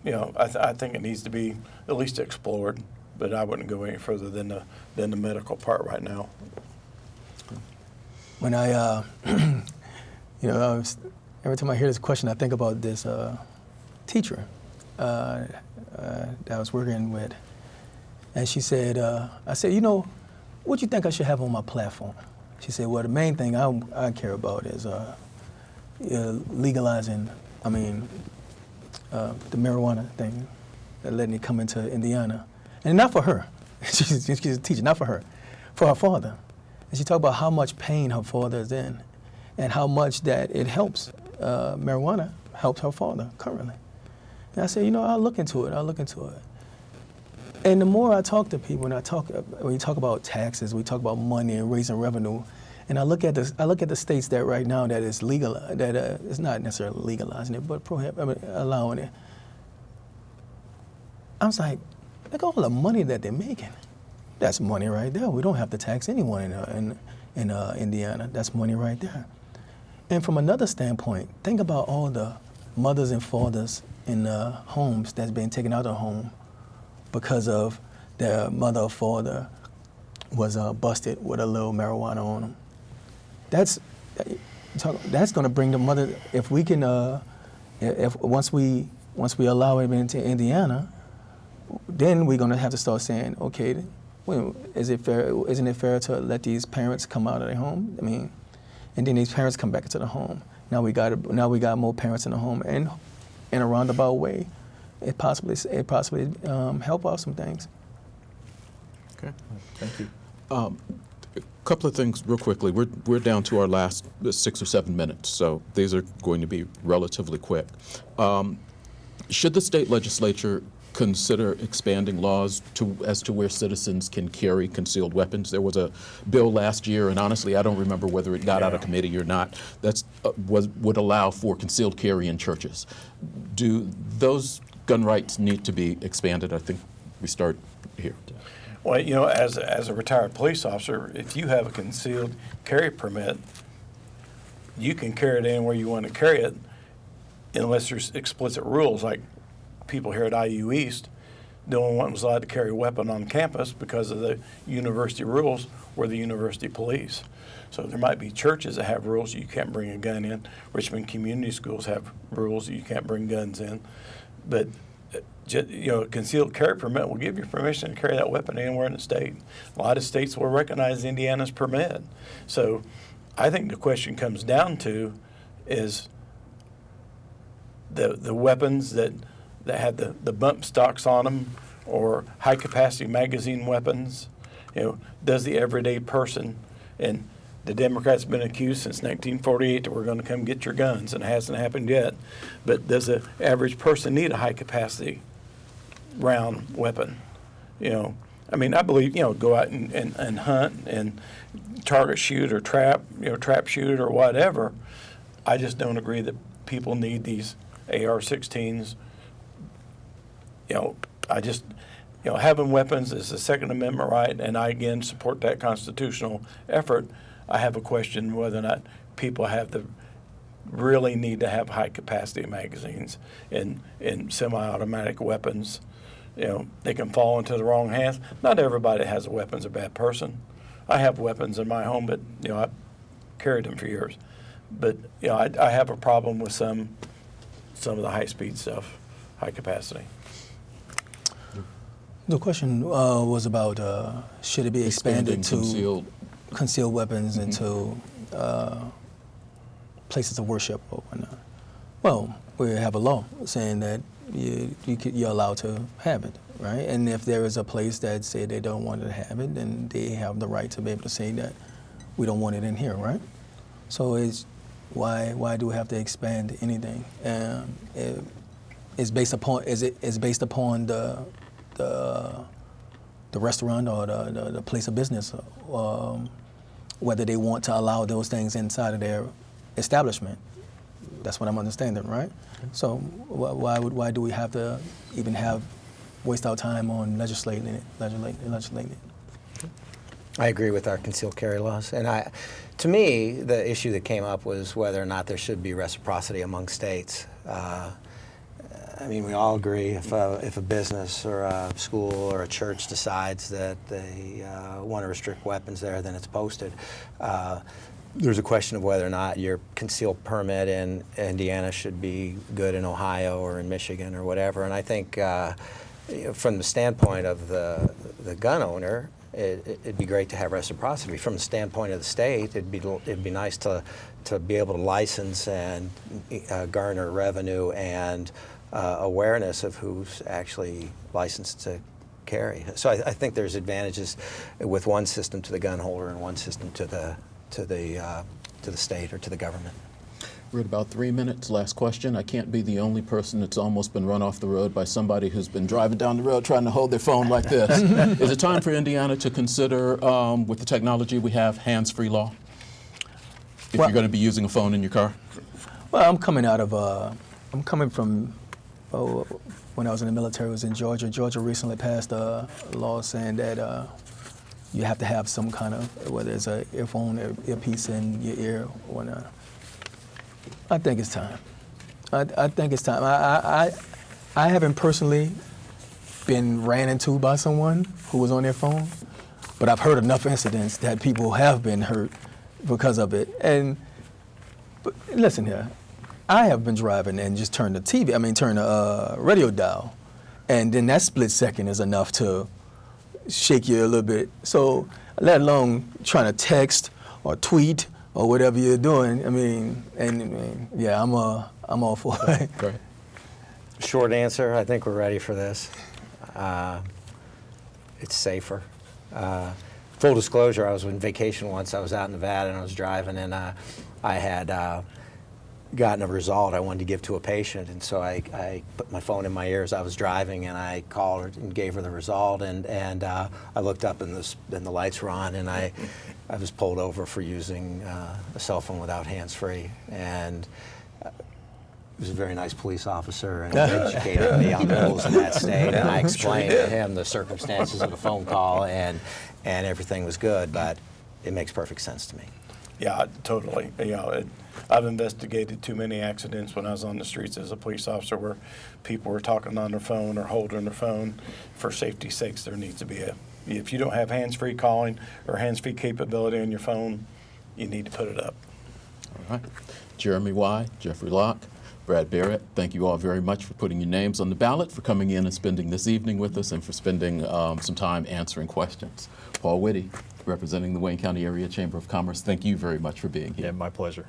I think it needs to be at least explored, but I wouldn't go any further than the medical part right now. When I every time I hear this question, I think about this teacher that I was working with, and she said, I said, what do you think I should have on my platform? She said, well, the main thing I care about is legalizing, the marijuana thing. letting it come into Indiana. And not for her. She's a teacher, not for her. For her father. And she talked about how much pain her father is in and how much that it helps. Marijuana helps her father currently. And I said, you know, I'll look into it. And the more I talk to people, and we talk about taxes, we talk about money and raising revenue, and I look at the states that right now that is legal, that is not necessarily legalizing it, but allowing it. I was like, look at all the money that they're making. That's money right there. We don't have to tax anyone in Indiana. That's money right there. And from another standpoint, think about all the mothers and fathers in homes that's been taken out of home because of their mother or father was busted with a little marijuana on them. That's going to bring the mother. If we can, if once we allow it into Indiana, then we're going to have to start saying, okay, well, isn't it fair to let these parents come out of their home? I mean, and then these parents come back into the home. Now we got more parents in the home, and in a roundabout way, it possibly help out some things. Okay. Thank you. A couple of things real quickly. We're down to our last 6 or 7 minutes, so these are going to be relatively quick. Should the state legislature consider expanding laws as to where citizens can carry concealed weapons? There was a bill last year, and honestly, I don't remember whether it got out of committee or not. That would allow for concealed carry in churches. Do those gun rights need to be expanded? I think we start here. Well, you know, as a retired police officer, if you have a concealed carry permit, you can carry it anywhere you want to carry it, unless there's explicit rules. Like people here at IU East, the only one was allowed to carry a weapon on campus because of the university rules were the university police. So there might be churches that have rules you can't bring a gun in. Richmond community schools have rules that you can't bring guns in. But you know, a concealed carry permit will give you permission to carry that weapon anywhere in the state. A lot of states will recognize Indiana's permit. So I think the question comes down to is the weapons that have the bump stocks on them or high capacity magazine weapons. You know, does the everyday person, and the Democrats have been accused since 1948 that we're going to come get your guns, and it hasn't happened yet. But does the average person need a high capacity round weapon? You know, I mean, I believe, you know, go out and hunt and target shoot or trap shoot or whatever. I just don't agree that people need these AR-16s. You know, having weapons is a Second Amendment right, and I again support that constitutional effort. I have a question whether or not people really need to have high capacity magazines in semi-automatic weapons. You know, they can fall into the wrong hands. Not everybody that has a weapon's a bad person. I have weapons in my home, but you know, I've carried them for years. But you know, I have a problem with some of the high-speed stuff, high capacity. The question was about should it be expanded to concealed weapons into places of worship or whatnot. Well, we have a law saying that you're allowed to have it, right? And if there is a place that say they don't want to have it, then they have the right to be able to say that we don't want it in here, right? So why do we have to expand anything? It's based upon the restaurant or the place of business, whether they want to allow those things inside of their establishment. That's what I'm understanding, right? So why do we have to even waste our time on legislating it? I agree with our concealed carry laws, and to me, the issue that came up was whether or not there should be reciprocity among states. I mean, we all agree if a business or a school or a church decides that they want to restrict weapons there, then it's posted. There's a question of whether or not your concealed permit in Indiana should be good in Ohio or in Michigan or whatever. And I think from the standpoint of the gun owner, it'd be great to have reciprocity. From the standpoint of the state, it'd be nice to be able to license and garner revenue and awareness of who's actually licensed to carry. So I think there's advantages with one system to the gun holder and one system to the state or to the government. We're at about 3 minutes. Last question. I can't be the only person that's almost been run off the road by somebody who's been driving down the road trying to hold their phone like this. Is it time for Indiana to consider, with the technology we have, hands-free law? If you're going to be using a phone in your car? Well, I'm coming from, when I was in the military, I was in Georgia. Georgia recently passed a law saying that you have to have some kind of, whether it's an earphone or earpiece in your ear or not. I think it's time. I think it's time. I haven't personally been ran into by someone who was on their phone, but I've heard enough incidents that people have been hurt because of it. But listen here, I have been driving and just turn the radio dial, and then that split second is enough to shake you a little bit. So let alone trying to text or tweet or whatever you're doing. Yeah, I'm all for it. Great. Short answer, I think we're ready for this. It's safer. Full disclosure, I was on vacation once. I was out in Nevada and I was driving, and I had gotten a result I wanted to give to a patient, and so I put my phone in my ear as I was driving, and I called her and gave her the result, and I looked up and the lights were on, and I was pulled over for using a cell phone without hands-free, and he was a very nice police officer and educated me on the rules in that state, and I explained to him the circumstances of the phone call, and everything was good, but it makes perfect sense to me. Yeah, totally. I've investigated too many accidents when I was on the streets as a police officer where people were talking on their phone or holding their phone. For safety's sakes, there needs to be if you don't have hands-free calling or hands-free capability on your phone, you need to put it up. All right. Jeremy Y., Jeffrey Locke, Brad Barrett, thank you all very much for putting your names on the ballot, for coming in and spending this evening with us, and for spending some time answering questions. Paul Witte, representing the Wayne County Area Chamber of Commerce, thank you very much for being here. Yeah, my pleasure.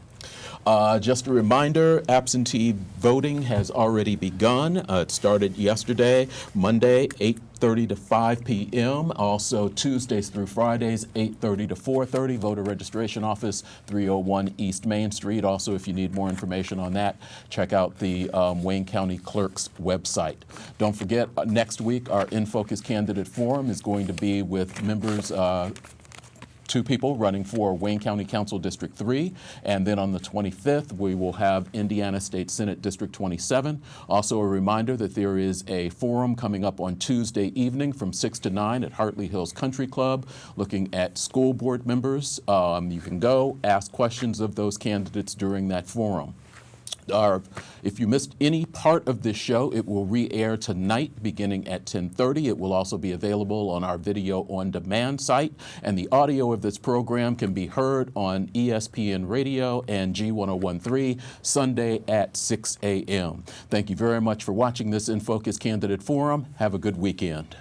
Just a reminder, absentee voting has already begun. It started yesterday, Monday, 8:30 to 5 p.m. Also Tuesdays through Fridays, 8:30 to 4:30. Voter registration office, 301 East Main Street. Also, if you need more information on that, check out the Wayne County Clerk's website. Don't forget, next week our In Focus Candidate Forum is going to be with members, 2 people running for Wayne County Council District 3, and then on the 25th we will have Indiana State Senate District 27. Also a reminder that there is a forum coming up on Tuesday evening from 6 to 9 at Hartley Hills Country Club looking at school board members. You can go ask questions of those candidates during that forum. If you missed any part of this show, it will re-air tonight beginning at 10:30. It will also be available on our video on demand site, and the audio of this program can be heard on ESPN Radio and G1013 Sunday at 6 a.m. Thank you very much for watching this In Focus Candidate Forum. Have a good weekend.